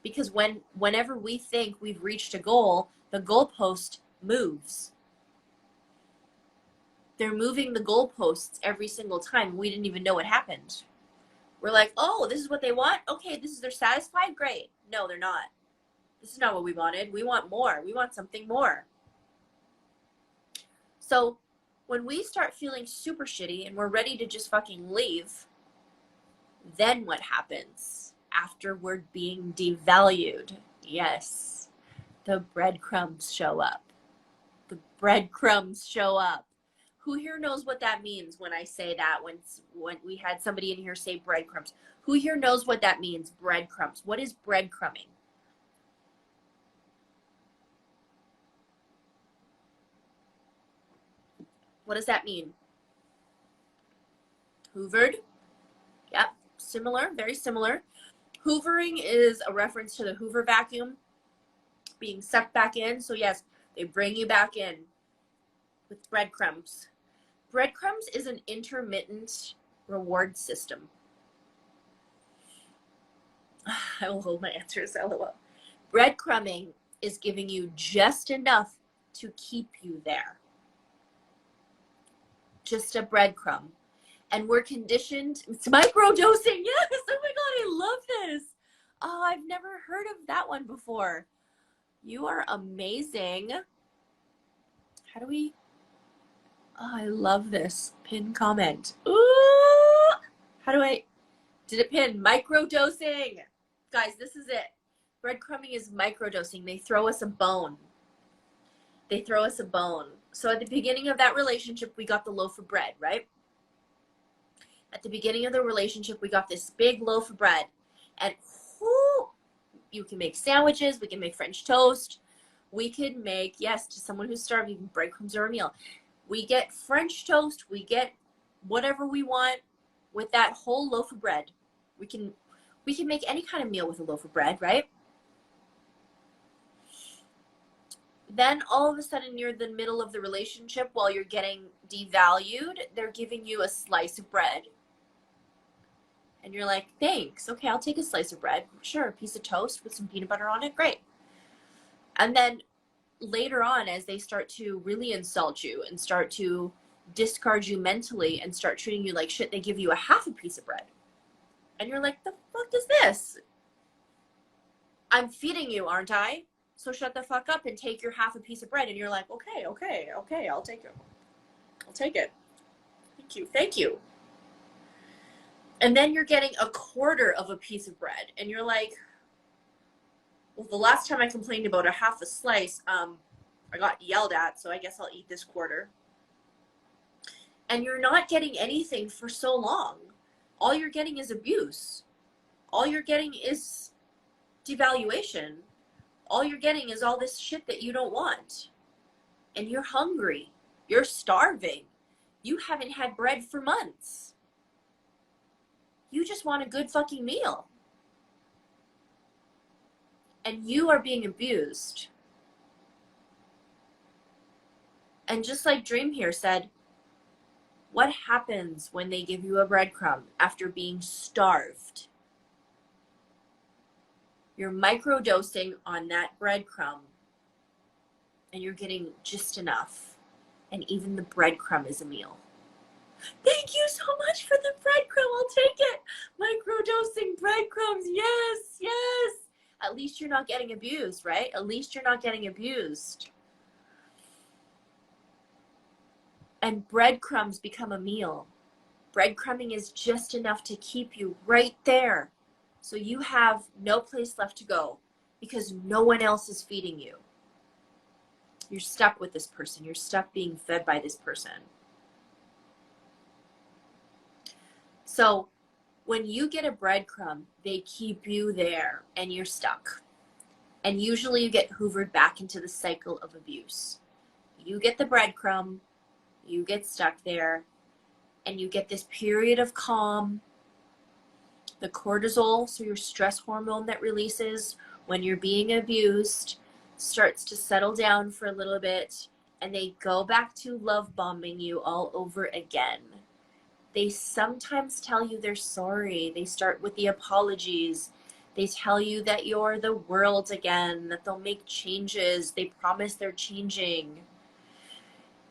S1: Because whenever we think we've reached a goal, the goalpost moves. They're moving the goalposts every single time. We didn't even know what happened. We're like, oh, this is what they want? Okay, they're satisfied? Great. No, they're not. This is not what we wanted. We want more. We want something more. So when we start feeling super shitty and we're ready to just fucking leave, then what happens after we're being devalued? Yes, the breadcrumbs show up. The breadcrumbs show up. Who here knows what that means when I say that? When we had somebody in here say breadcrumbs. Who here knows what that means? Breadcrumbs. What is breadcrumbing? What does that mean? Hoovered? Yep, similar, very similar. Hoovering is a reference to the Hoover vacuum being sucked back in. So yes, they bring you back in with breadcrumbs. Breadcrumbs is an intermittent reward system. I will hold my answers, LOL. Breadcrumbing is giving you just enough to keep you there. Just a breadcrumb. And we're conditioned, it's microdosing. Yes, oh my God, I love this. Oh, I've never heard of that one before. You are amazing. How do we, oh, I love this. Pin comment. Ooh, how do I, did it pin? Microdosing. Guys, this is it. Breadcrumbing is microdosing. They throw us a bone. They throw us a bone. So at the beginning of that relationship, we got the loaf of bread, right? At the beginning of the relationship, we got this big loaf of bread. And whoo, you can make sandwiches. We can make French toast. We could make, yes, to someone who's starving, breadcrumbs are a meal. We get French toast. We get whatever we want with that whole loaf of bread. We can make any kind of meal with a loaf of bread, right? Then all of a sudden you're in the middle of the relationship while you're getting devalued. They're giving you a slice of bread. And you're like, thanks. Okay, I'll take a slice of bread. Sure, a piece of toast with some peanut butter on it. Great. And then later on, as they start to really insult you and start to discard you mentally and start treating you like shit, they give you a half a piece of bread. And you're like, the fuck is this? I'm feeding you, aren't I? So shut the fuck up and take your half a piece of bread. And you're like, okay, I'll take it. I'll take it. Thank you. And then you're getting a quarter of a piece of bread. And you're like, well, the last time I complained about a half a slice, I got yelled at, so I guess I'll eat this quarter. And you're not getting anything for so long. All you're getting is abuse. All you're getting is devaluation, all you're getting is all this shit that you don't want. And you're hungry. You're starving. You haven't had bread for months. You just want a good fucking meal. And you are being abused. And just like Dream here said, what happens when they give you a breadcrumb after being starved? You're microdosing on that breadcrumb and you're getting just enough. And even the breadcrumb is a meal. Thank you so much for the breadcrumb. I'll take it. Microdosing breadcrumbs. Yes, yes. At least you're not getting abused, right? At least you're not getting abused. And breadcrumbs become a meal. Breadcrumbing is just enough to keep you right there. So you have no place left to go because no one else is feeding you. You're stuck with this person. You're stuck being fed by this person. So when you get a breadcrumb, they keep you there and you're stuck. And usually you get hoovered back into the cycle of abuse. You get the breadcrumb, you get stuck there, and you get this period of calm. The cortisol, so your stress hormone that releases when you're being abused, starts to settle down for a little bit, and they go back to love bombing you all over again. They sometimes tell you they're sorry. They start with the apologies. They tell you that you're the world again, that they'll make changes. They promise they're changing.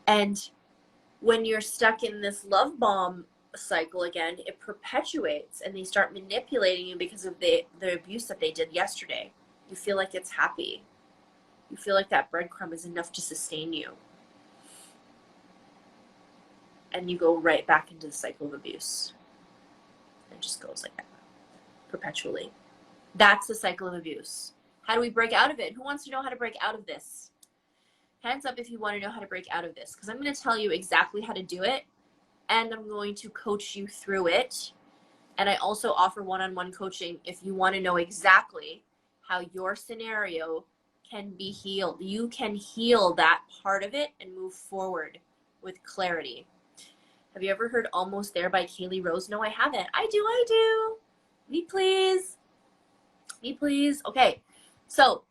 S1: And when you're stuck in this love bomb cycle again, it perpetuates, and they start manipulating you because of the abuse that they did yesterday. You feel like it's happy. You feel like that breadcrumb is enough to sustain you. And you go right back into the cycle of abuse. It just goes like that, perpetually. That's the cycle of abuse. How do we break out of it? Who wants to know how to break out of this? Hands up if you want to know how to break out of this, because I'm going to tell you exactly how to do it, and I'm going to coach you through it. And I also offer one-on-one coaching if you want to know exactly how your scenario can be healed. You can heal that part of it and move forward with clarity. Have you ever heard Almost There by Kaylee Rose? No, I haven't. I do. Me please. Me please. Okay, so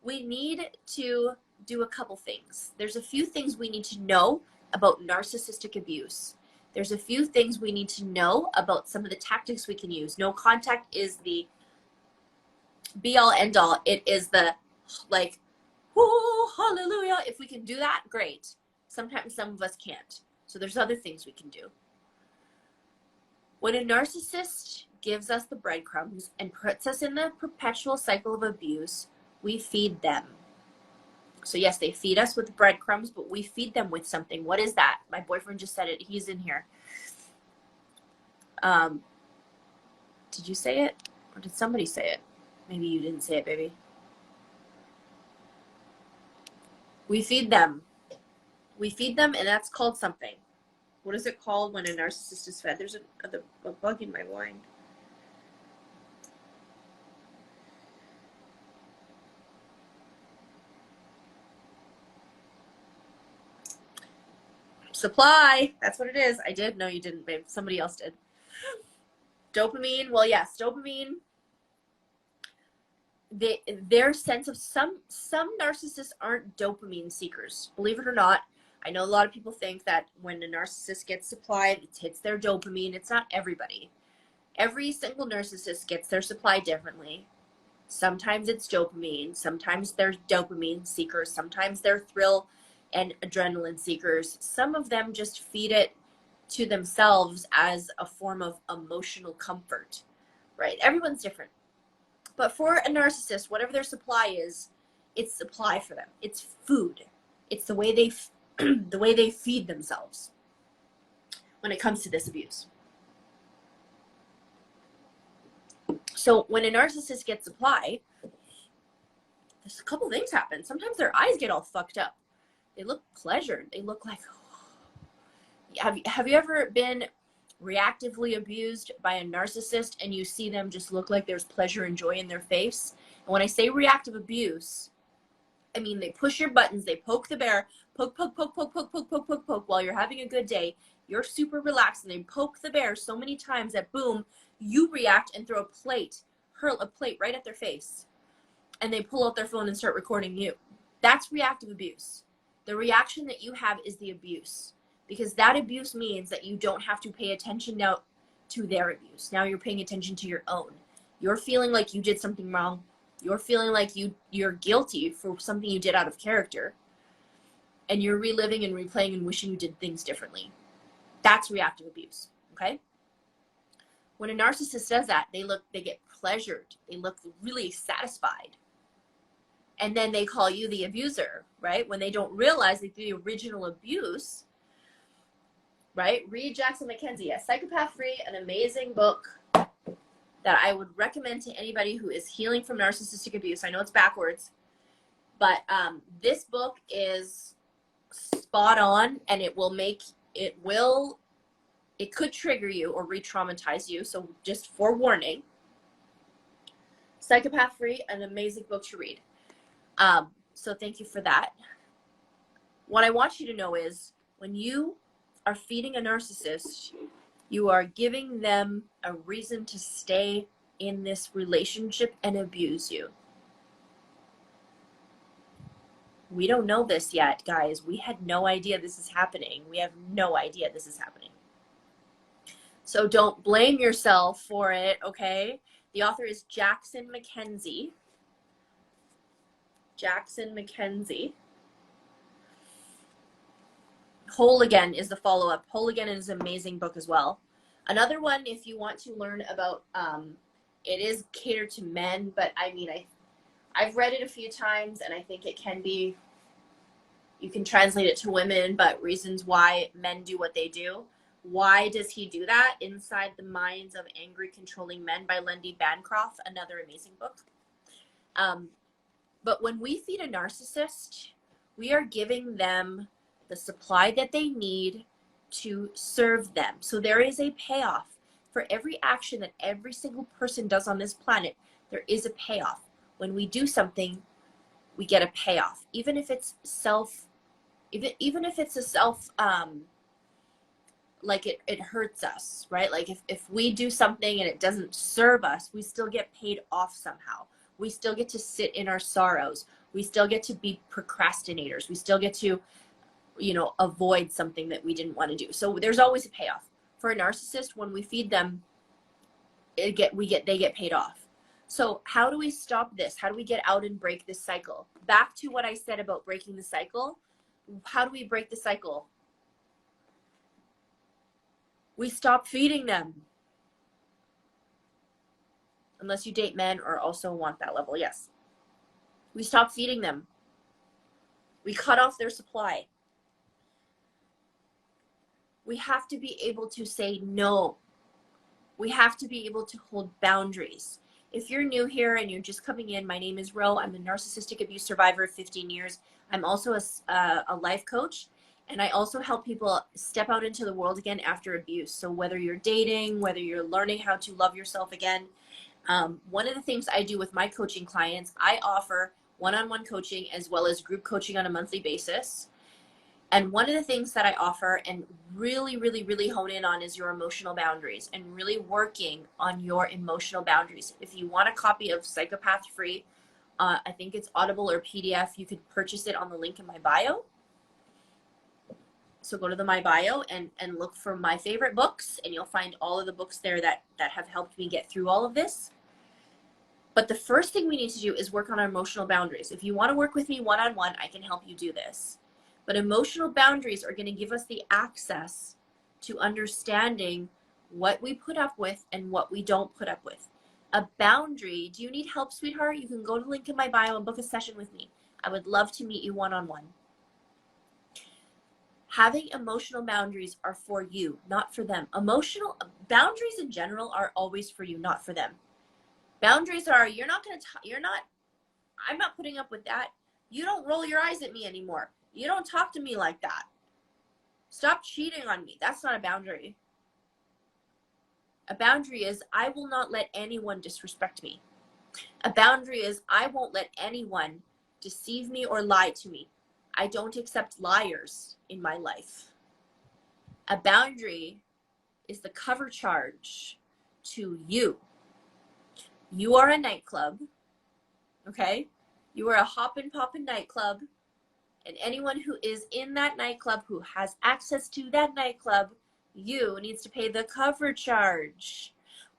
S1: we need to do a couple things. There's a few things we need to know about narcissistic abuse. There's a few things we need to know about some of the tactics we can use. No contact is the be all end all. It is the like, oh, hallelujah. If we can do that, great. Sometimes some of us can't. So there's other things we can do. When a narcissist gives us the breadcrumbs and puts us in the perpetual cycle of abuse, we feed them. So yes, they feed us with breadcrumbs, but we feed them with something. What is that? My boyfriend just said it. He's in here. Did you say it? Or did somebody say it? Maybe you didn't say it, baby. We feed them. We feed them, and that's called something. What is it called when a narcissist is fed? There's a bug in my wine. Supply. That's what it is. I did. No, you didn't, babe. Somebody else did. Dopamine. Well, yes, dopamine. Their sense of some narcissists aren't dopamine seekers. Believe it or not. I know a lot of people think that when a narcissist gets supply, it hits their dopamine. It's not everybody. Every single narcissist gets their supply differently. Sometimes it's dopamine. Sometimes they're dopamine seekers. Sometimes they're thrill and adrenaline seekers. Some of them just feed it to themselves as a form of emotional comfort, right? Everyone's different. But for a narcissist, whatever their supply is, it's supply for them. It's food. It's the way they the way they feed themselves when it comes to this abuse. So when a narcissist gets supply, there's a couple things happen. Sometimes their eyes get all fucked up. They look pleasured. They look like, have you ever been reactively abused by a narcissist and you see them just look like there's pleasure and joy in their face? And when I say reactive abuse, I mean, they push your buttons, they poke the bear, poke, poke, poke, poke, poke, poke, poke, poke, poke, while you're having a good day. You're super relaxed, and they poke the bear so many times that, boom, you react and throw a plate, hurl a plate right at their face. And they pull out their phone and start recording you. That's reactive abuse. The reaction that you have is the abuse, because that abuse means that you don't have to pay attention now to their abuse. Now you're paying attention to your own. You're feeling like you did something wrong. You're feeling like you're guilty for something you did out of character. And you're reliving and replaying and wishing you did things differently. That's reactive abuse, okay? When a narcissist does that, they get pleasured. They look really satisfied. And then they call you the abuser, right? When they don't realize that the original abuse, right? Read Jackson Mackenzie, A Psychopath Free, an amazing book that I would recommend to anybody who is healing from narcissistic abuse. I know it's backwards, but this book is spot on, and it could trigger you or re-traumatize you. So just forewarning, Psychopath Free, an amazing book to read. So thank you for that. What I want you to know is, when you are feeding a narcissist, you are giving them a reason to stay in this relationship and abuse you. We don't know this yet, guys. We had no idea this is happening. We have no idea this is happening. So don't blame yourself for it, okay? The author is Jackson Mackenzie. Jackson Mackenzie. Whole Again is the follow-up. Whole Again is an amazing book as well. Another one, if you want to learn about, it is catered to men, but I mean, I've read it a few times, and I think it can be, you can translate it to women, but reasons why men do what they do. Why does he do that? Inside the Minds of Angry Controlling Men by Lindy Bancroft, another amazing book. But when we feed a narcissist, we are giving them the supply that they need to serve them. So there is a payoff. For every action that every single person does on this planet, there is a payoff. When we do something, we get a payoff. Even if it's even if it's a self, like it hurts us, right? Like if we do something and it doesn't serve us, we still get paid off somehow. We still get to sit in our sorrows. We still get to be procrastinators. We still get to, avoid something that we didn't want to do. So there's always a payoff. For a narcissist, when we feed them, they get paid off. So how do we stop this? How do we get out and break this cycle? Back to what I said about breaking the cycle. How do we break the cycle? We stop feeding them. Unless you date men or also want that level, yes. We stop feeding them. We cut off their supply. We have to be able to say no. We have to be able to hold boundaries. If you're new here and you're just coming in, my name is Ro. I'm a narcissistic abuse survivor of 15 years. I'm also a life coach, and I also help people step out into the world again after abuse. So whether you're dating, whether you're learning how to love yourself again, one of the things I do with my coaching clients, I offer one-on-one coaching as well as group coaching on a monthly basis. And one of the things that I offer and really, really, really hone in on is your emotional boundaries, and really working on your emotional boundaries. If you want a copy of Psychopath Free, I think it's Audible or PDF, you could purchase it on the link in my bio. So go to my bio and look for my favorite books, and you'll find all of the books there that have helped me get through all of this. But the first thing we need to do is work on our emotional boundaries. If you want to work with me one-on-one, I can help you do this. But emotional boundaries are going to give us the access to understanding what we put up with and what we don't put up with. A boundary, do you need help, sweetheart? You can go to the link in my bio and book a session with me. I would love to meet you one-on-one. Having emotional boundaries are for you, not for them. Emotional boundaries in general are always for you, not for them. Boundaries are, I'm not putting up with that. You don't roll your eyes at me anymore. You don't talk to me like that. Stop cheating on me. That's not a boundary. A boundary is, I will not let anyone disrespect me. A boundary is I won't let anyone deceive me or lie to me. I don't accept liars in my life. A boundary is the cover charge to you. You are a nightclub, okay? You are a hoppin' poppin' nightclub, and anyone who is in that nightclub, who has access to that nightclub, you needs to pay the cover charge.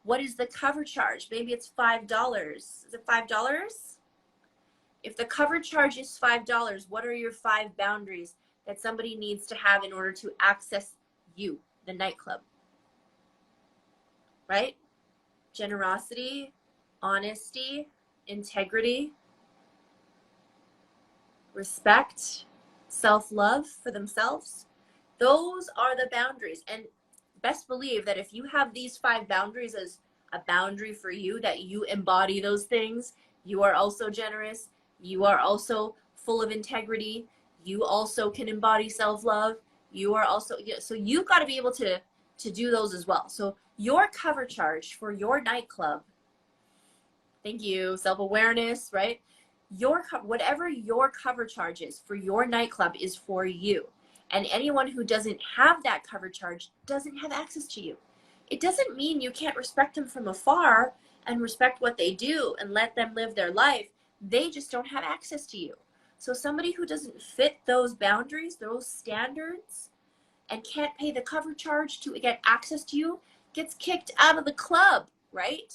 S1: What is the cover charge? Maybe it's $5. Is it $5? If the cover charge is $5, what are your 5 boundaries that somebody needs to have in order to access you, the nightclub? Right? Generosity, honesty, integrity, respect, self-love for themselves. Those are the boundaries. And best believe that if you have these 5 boundaries as a boundary for you, that you embody those things, you are also generous, you are also full of integrity, you also can embody self-love, you are also, so you've got to be able to do those as well. So your cover charge for your nightclub, thank you, self-awareness, right? Whatever your cover charge is for your nightclub is for you. And anyone who doesn't have that cover charge doesn't have access to you. It doesn't mean you can't respect them from afar and respect what they do and let them live their life. They just don't have access to you. So somebody who doesn't fit those boundaries, those standards, and can't pay the cover charge to get access to you gets kicked out of the club, right?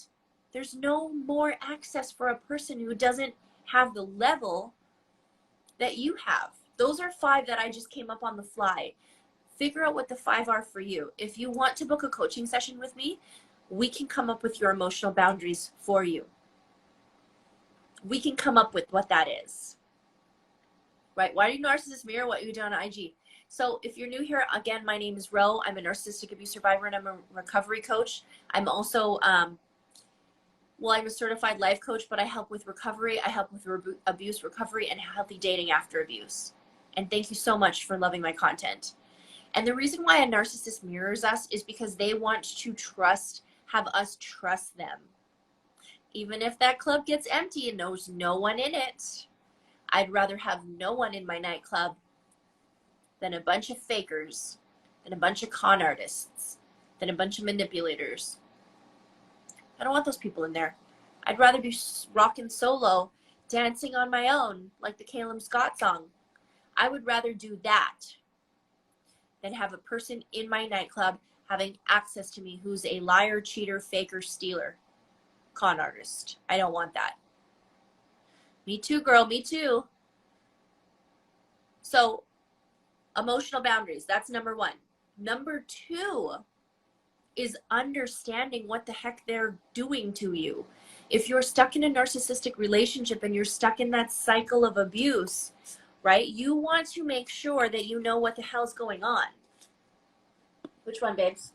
S1: There's no more access for a person who doesn't have the level that you have. Those are 5 that I just came up on the fly. Figure out what the 5 are for you. If you want to book a coaching session with me, we can come up with your emotional boundaries for you. We can come up with what that is. Right? Why do narcissists mirror what you do on IG? So if you're new here, again, my name is Ro. I'm a narcissistic abuse survivor and I'm a recovery coach. I'm also, I'm a certified life coach, but I help with recovery. I help with abuse recovery and healthy dating after abuse. And thank you so much for loving my content. And the reason why a narcissist mirrors us is because they want to have us trust them. Even if that club gets empty and there's no one in it, I'd rather have no one in my nightclub than a bunch of fakers, than a bunch of con artists, than a bunch of manipulators. I don't want those people in there. I'd rather be rocking solo, dancing on my own, like the Caleb Scott song. I would rather do that than have a person in my nightclub having access to me who's a liar, cheater, faker, stealer, con artist. I don't want that. Me too, girl, me too. So, emotional boundaries, that's number 1. Number 2 is understanding what the heck they're doing to you. If you're stuck in a narcissistic relationship and you're stuck in that cycle of abuse, right, you want to make sure that you know what the hell's going on. Which one, babes?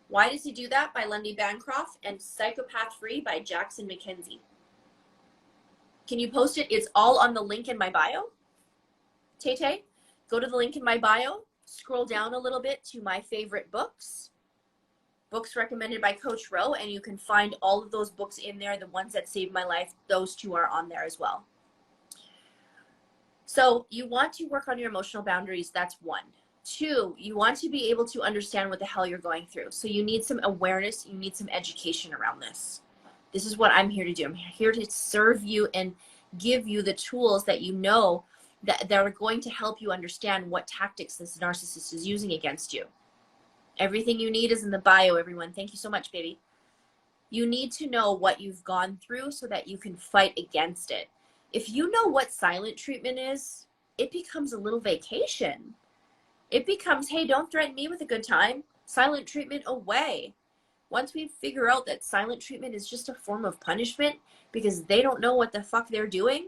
S1: Why Does He Do That by Lundy Bancroft and Psychopath Free by Jackson McKenzie. Can you post it? It's all on the link in my bio. Tay, go to the link in my bio, scroll down a little bit to my favorite books recommended by Coach Ro, and you can find all of those books in there, the ones that saved my life. Those 2 are on there as well. So you want to work on your emotional boundaries. That's 1. 2, you want to be able to understand what the hell you're going through. So you need some awareness. You need some education around this. This is what I'm here to do. I'm here to serve you and give you the tools that you know that are going to help you understand what tactics this narcissist is using against you. Everything you need is in the bio, everyone. Thank you so much, baby. You need to know what you've gone through so that you can fight against it. If you know what silent treatment is, it becomes a little vacation. It becomes, hey, don't threaten me with a good time. Silent treatment away. Once we figure out that silent treatment is just a form of punishment because they don't know what the fuck they're doing,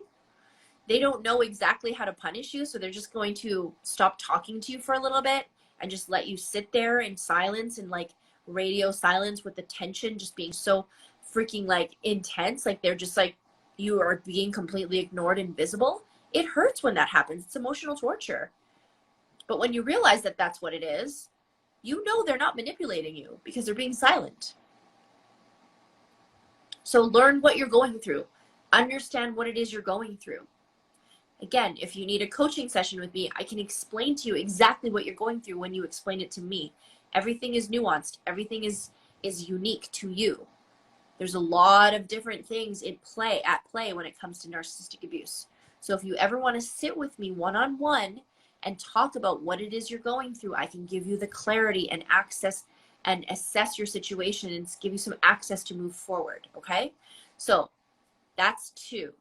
S1: they don't know exactly how to punish you, so they're just going to stop talking to you for a little bit and just let you sit there in silence and like radio silence with the tension just being so freaking like intense, like they're just like you are being completely ignored and invisible. It hurts when that happens. It's emotional torture. But when you realize that that's what it is, you know they're not manipulating you because they're being silent. So learn what you're going through. Understand what it is you're going through. Again, if you need a coaching session with me, I can explain to you exactly what you're going through when you explain it to me. Everything is nuanced. Everything is unique to you. There's a lot of different things at play when it comes to narcissistic abuse. So if you ever want to sit with me one-on-one and talk about what it is you're going through, I can give you the clarity and access and assess your situation and give you some access to move forward, okay? So that's 2.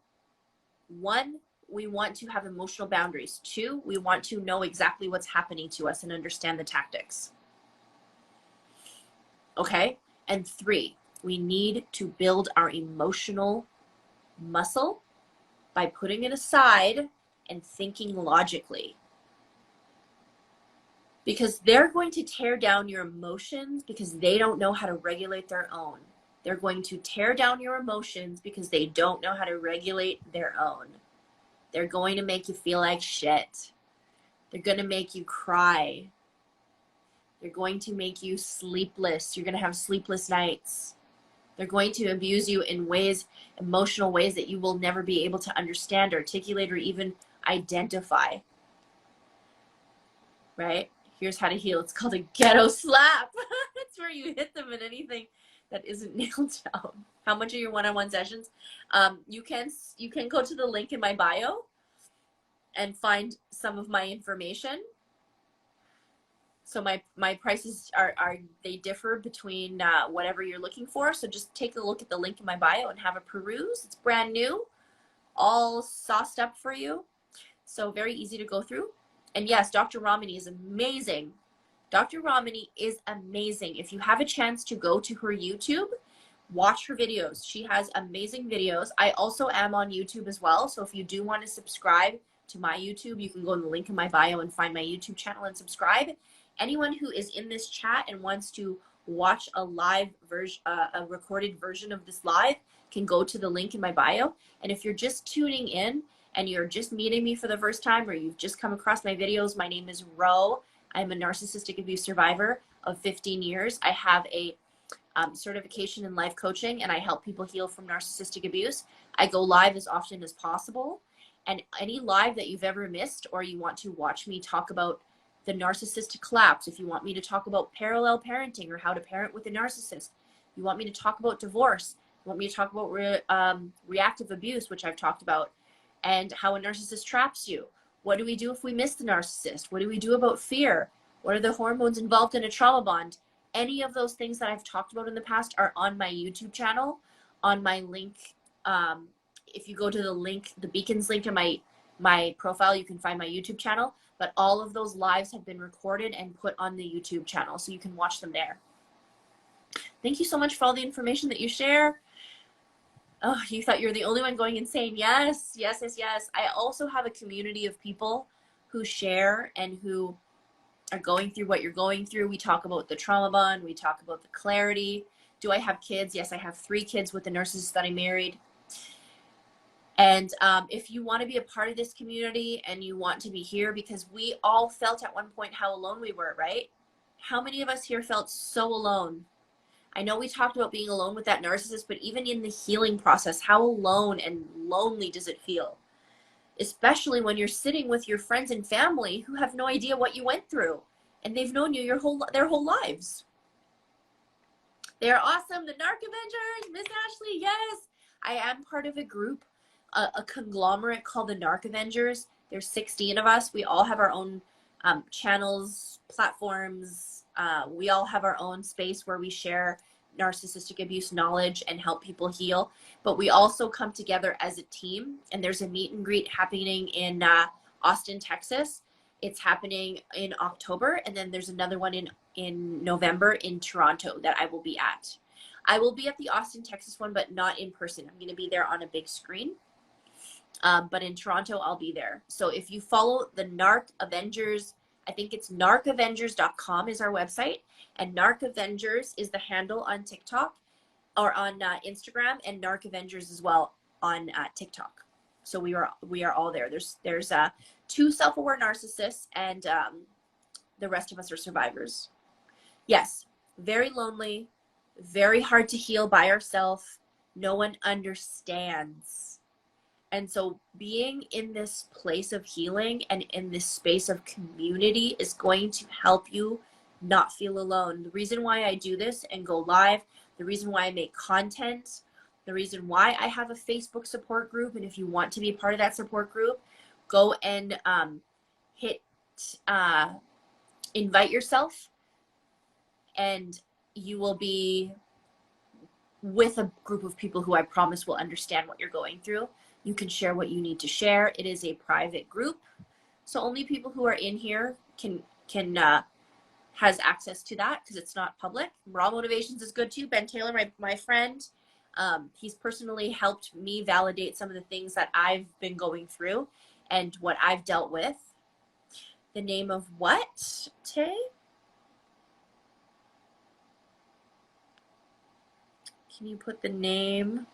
S1: 1, we want to have emotional boundaries. 2, we want to know exactly what's happening to us and understand the tactics. Okay? And 3, we need to build our emotional muscle by putting it aside and thinking logically. Because they're going to tear down your emotions because they don't know how to regulate their own. They're going to tear down your emotions because they don't know how to regulate their own. They're going to make you feel like shit. They're going to make you cry. They're going to make you sleepless. You're going to have sleepless nights. They're going to abuse you in ways, emotional ways that you will never be able to understand, articulate, or even identify. Right? Here's how to heal. It's called a ghetto slap. It's where you hit them in anything that isn't nailed down. How much are your one-on-one sessions? You can go to the link in my bio and find some of my information. So my prices are they differ between whatever you're looking for. So just take a look at the link in my bio and have a peruse. It's brand new, all sauced up for you. So very easy to go through. And yes, Dr. Ramani is amazing. Dr. Ramani is amazing. If you have a chance to go to her YouTube, watch her videos. She has amazing videos. I also am on YouTube as well. So if you do want to subscribe to my YouTube, you can go in the link in my bio and find my YouTube channel and subscribe. Anyone who is in this chat and wants to watch a live version, a recorded version of this live, can go to the link in my bio. And if you're just tuning in and you're just meeting me for the first time, or you've just come across my videos, my name is Ro. I'm a narcissistic abuse survivor of 15 years. I have a certification in life coaching, and I help people heal from narcissistic abuse. I go live as often as possible. And any live that you've ever missed, or you want to watch me talk about the narcissistic collapse, if you want me to talk about parallel parenting or how to parent with a narcissist, you want me to talk about divorce, you want me to talk about reactive abuse, which I've talked about, and how a narcissist traps you. What do we do if we miss the narcissist? What do we do about fear? What are the hormones involved in a trauma bond? Any of those things that I've talked about in the past are on my YouTube channel, on my link. If you go to the link, the beacons link in my profile, you can find my YouTube channel. But all of those lives have been recorded and put on the YouTube channel, so you can watch them there. Thank you so much for all the information that you share. Oh, you thought you were the only one going insane. Yes, yes, yes, yes. I also have a community of people who share and who are going through what you're going through. We talk about the trauma bond. We talk about the clarity. Do I have kids? Yes, I have 3 kids with the narcissist that I married. And if you want to be a part of this community and you want to be here, because we all felt at one point how alone we were, right? How many of us here felt so alone? I know we talked about being alone with that narcissist, but even in the healing process, how alone and lonely does it feel? Especially when you're sitting with your friends and family who have no idea what you went through, and they've known you their whole lives. They're awesome. The Narc Avengers, Miss Ashley, yes. I am part of a group, a conglomerate called the Narc Avengers. There's 16 of us. We all have our own channels, platforms. We all have our own space where we share narcissistic abuse knowledge and help people heal. But we also come together as a team, and there's a meet and greet happening in Austin, Texas. It's happening in October, and then there's another one in November in Toronto that I will be at. I will be at the Austin, Texas one, but not in person. I'm going to be there on a big screen. But in Toronto, I'll be there. So if you follow the Narc Avengers, I think it's narcavengers.com is our website, and Narc Avengers is the handle on TikTok or on Instagram, and Narc Avengers as well on TikTok. So we are all there. There's 2 self-aware narcissists, and the rest of us are survivors. Yes, very lonely, very hard to heal by ourselves, No one understands. And so being in this place of healing and in this space of community is going to help you not feel alone. The reason why I do this and go live, the reason why I make content, the reason why I have a Facebook support group, and if you want to be a part of that support group, go and hit invite yourself, and you will be with a group of people who I promise will understand what you're going through. You can share what you need to share. It is a private group, so only people who are in here can has access to that, because it's not public. Raw Motivations is good too. Ben Taylor, my friend, he's personally helped me validate some of the things that I've been going through and what I've dealt with. The name of what, Tay? Can you put the name?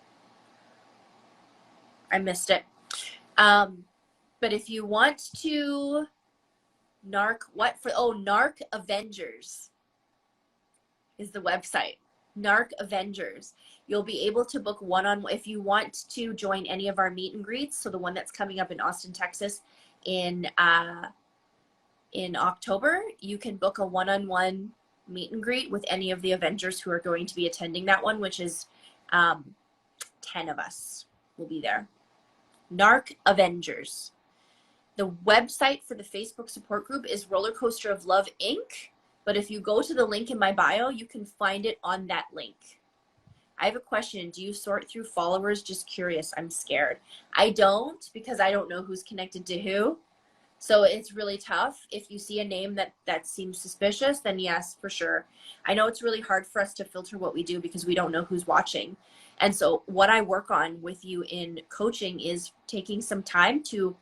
S1: I missed it. But if you want to Narc Avengers is the website. Narc Avengers. You'll be able to book one-on-one if you want to join any of our meet and greets. So the one that's coming up in Austin, Texas in October, you can book a one-on-one meet and greet with any of the Avengers who are going to be attending that one, which is 10 of us will be there. Narc Avengers. The website for the Facebook support group is Rollercoaster of Love Inc. But if you go to the link in my bio, you can find it on that link. I have a question. Do you sort through followers? Just curious. I'm scared. I don't, because I don't know who's connected to who. So it's really tough. If you see a name that seems suspicious, then yes, for sure. I know it's really hard for us to filter what we do because we don't know who's watching. And so what I work on with you in coaching is taking some time to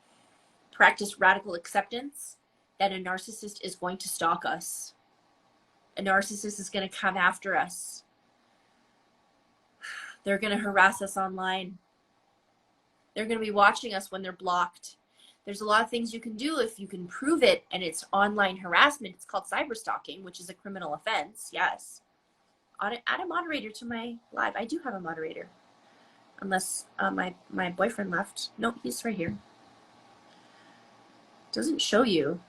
S1: practice radical acceptance that a narcissist is going to stalk us. A narcissist is going to come after us. They're going to harass us online. They're going to be watching us when they're blocked. There's a lot of things you can do if you can prove it, and it's online harassment. It's called cyberstalking, which is a criminal offense. Yes. Add a moderator to my live. I do have a moderator. Unless my boyfriend left. No, he's right here. Doesn't show you.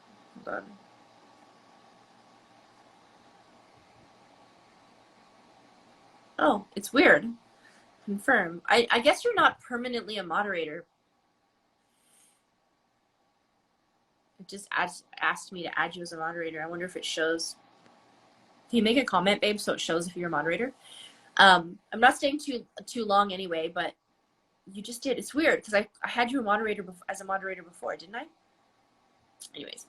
S1: Hold on. Oh, it's weird. Confirm. I guess you're not permanently a moderator. It just asked me to add you as a moderator. I wonder if it shows. Can you make a comment, babe, so it shows if you're a moderator? I'm not staying too long anyway, but you just did. It's weird because I had you as a moderator before, didn't I? Anyways,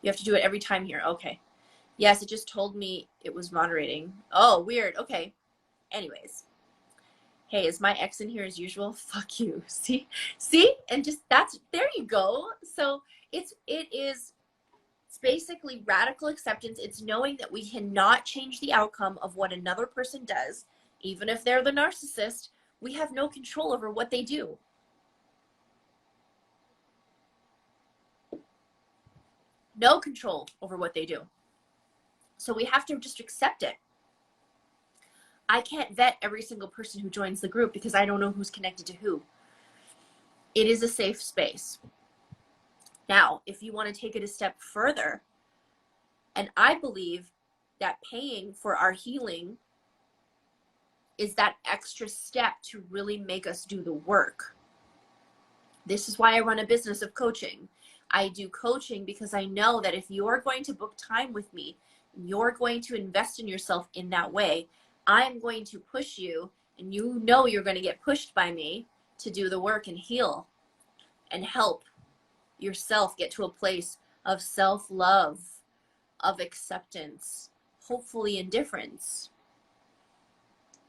S1: you have to do it every time here. Okay. Yes, it just told me it was moderating. Oh, weird. Okay. Anyways. Hey, is my ex in here as usual? Fuck you. See? And just there you go. So it's basically radical acceptance. It's knowing that we cannot change the outcome of what another person does, even if they're the narcissist. We have no control over what they do. No control over what they do. So we have to just accept it. I can't vet every single person who joins the group because I don't know who's connected to who. It is a safe space. Now, if you want to take it a step further, and I believe that paying for our healing is that extra step to really make us do the work. This is why I run a business of coaching. I do coaching because I know that if you're going to book time with me, you're going to invest in yourself in that way, I'm going to push you, and you know you're going to get pushed by me to do the work and heal and help yourself get to a place of self-love, of acceptance, hopefully indifference.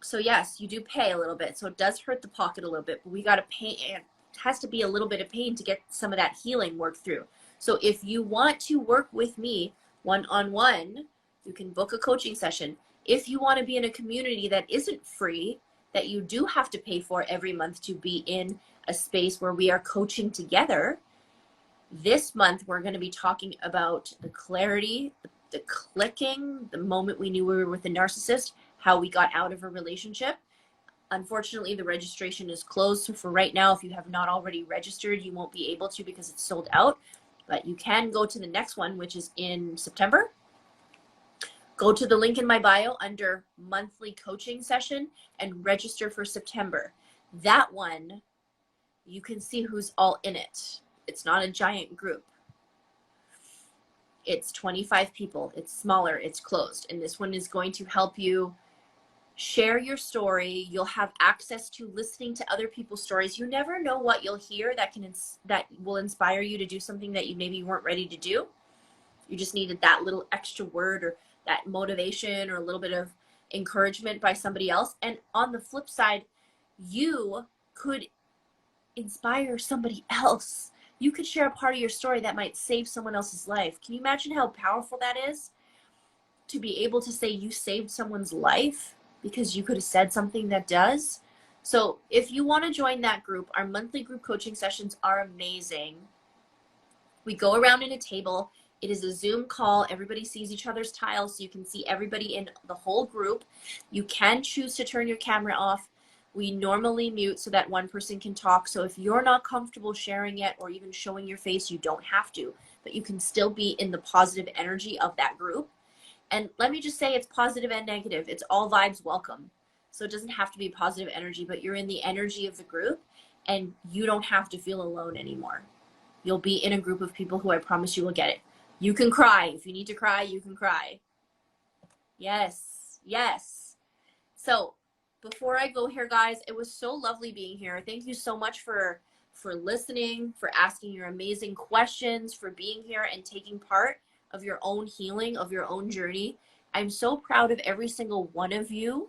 S1: So yes, you do pay a little bit. So it does hurt the pocket a little bit, but we got to pay. It has to be a little bit of pain to get some of that healing worked through. So if you want to work with me one-on-one, you can book a coaching session. If you want to be in a community that isn't free, that you do have to pay for every month to be in a space where we are coaching together, this month we're going to be talking about the clarity, the clicking, the moment we knew we were with a narcissist, how we got out of a relationship. Unfortunately, the registration is closed. So for right now, if you have not already registered, you won't be able to because it's sold out. But you can go to the next one, which is in September. Go to the link in my bio under monthly coaching session and register for September. That one, you can see who's all in it. It's not a giant group. It's 25 people. It's smaller. It's closed. And this one is going to help you share your story. You'll have access to listening to other people's stories. You never know what you'll hear that will inspire you to do something that you maybe weren't ready to do. You just needed that little extra word or that motivation or a little bit of encouragement by somebody else. And on the flip side, you could inspire somebody else. You could share a part of your story that might save someone else's life. Can you imagine how powerful that is? To be able to say you saved someone's life because you could have said something that does. So if you want to join that group, our monthly group coaching sessions are amazing. We go around in a table. It is a Zoom call. Everybody sees each other's tiles, so you can see everybody in the whole group. You can choose to turn your camera off. We normally mute so that one person can talk. So if you're not comfortable sharing it or even showing your face, you don't have to, but you can still be in the positive energy of that group. And let me just say, it's positive and negative. It's all vibes welcome. So it doesn't have to be positive energy, but you're in the energy of the group and you don't have to feel alone anymore. You'll be in a group of people who I promise you will get it. You can cry. If you need to cry, you can cry. Yes, yes. So before I go here, guys, it was so lovely being here. Thank you so much for listening, for asking your amazing questions, for being here and taking part of your own healing, of your own journey. I'm so proud of every single one of you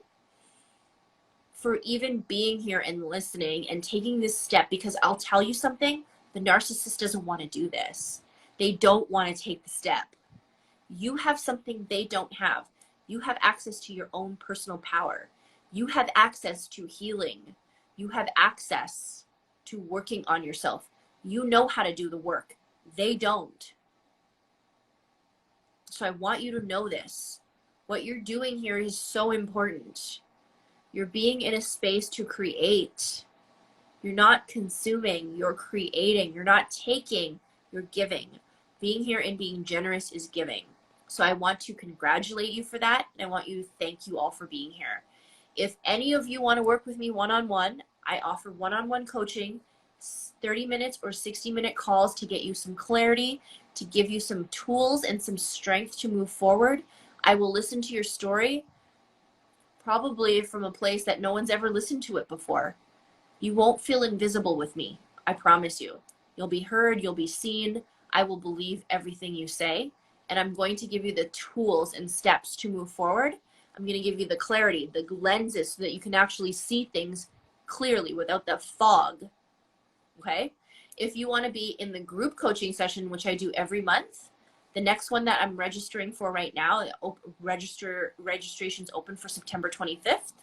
S1: for even being here and listening and taking this step, because I'll tell you something, the narcissist doesn't want to do this. They don't want to take the step. You have something they don't have. You have access to your own personal power. You have access to healing. You have access to working on yourself. You know how to do the work. They don't. So I want you to know this. What you're doing here is so important. You're being in a space to create. You're not consuming, you're creating. You're not taking, you're giving. Being here and being generous is giving. So I want to congratulate you for that. And I want you to thank you all for being here. If any of you want to work with me one-on-one, I offer one-on-one coaching, 30 minutes or 60-minute calls to get you some clarity, to give you some tools and some strength to move forward. I will listen to your story, probably from a place that no one's ever listened to it before. You won't feel invisible with me. I promise you. You'll be heard, you'll be seen. I will believe everything you say. And I'm going to give you the tools and steps to move forward. I'm going to give you the clarity, the lenses, so that you can actually see things clearly without the fog. Okay? If you want to be in the group coaching session, which I do every month, the next one that I'm registering for right now, registration's open for September 25th.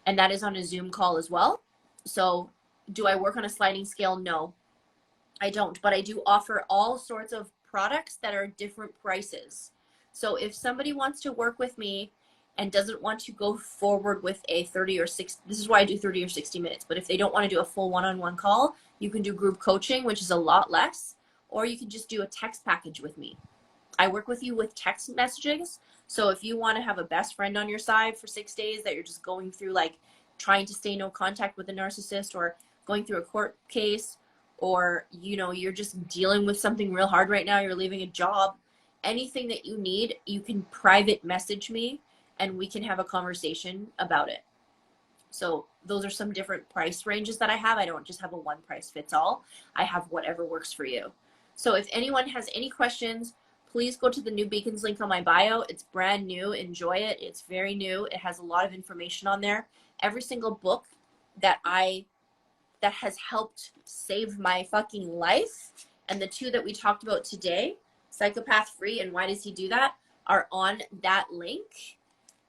S1: And that is on a Zoom call as well. So do I work on a sliding scale? No, I don't. But I do offer all sorts of products that are different prices. So if somebody wants to work with me and doesn't want to go forward with a 30 or 60, this is why I do 30 or 60 minutes. But if they don't want to do a full one-on-one call, you can do group coaching, which is a lot less, or you can just do a text package with me. I work with you with text messages. So if you want to have a best friend on your side for 6 days that you're just going through, like trying to stay no contact with a narcissist, or going through a court case, or, you know, you're just dealing with something real hard right now, you're leaving a job, anything that you need, you can private message me and we can have a conversation about it. So those are some different price ranges that I have. I don't just have a one price fits all. I have whatever works for you. So if anyone has any questions, please go to the New Beacons link on my bio. It's brand new. Enjoy it. It's very new. It has a lot of information on there. Every single book that has helped save my fucking life, and the two that we talked about today, Psychopath Free and Why Does He Do That, are on that link.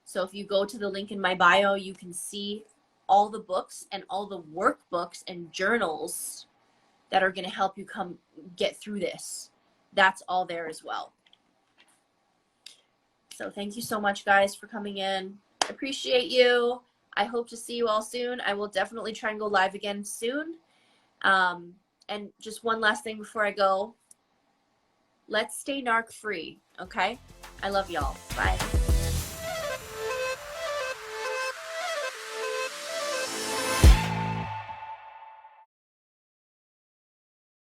S1: So if you go to the link in my bio, you can see all the books and all the workbooks and journals that are going to help you get through this. That's all there as well. So thank you so much, guys, for coming in. I appreciate you. I hope to see you all soon. I will definitely try and go live again soon. And just one last thing before I go. Let's stay narc free, okay? I love y'all. Bye.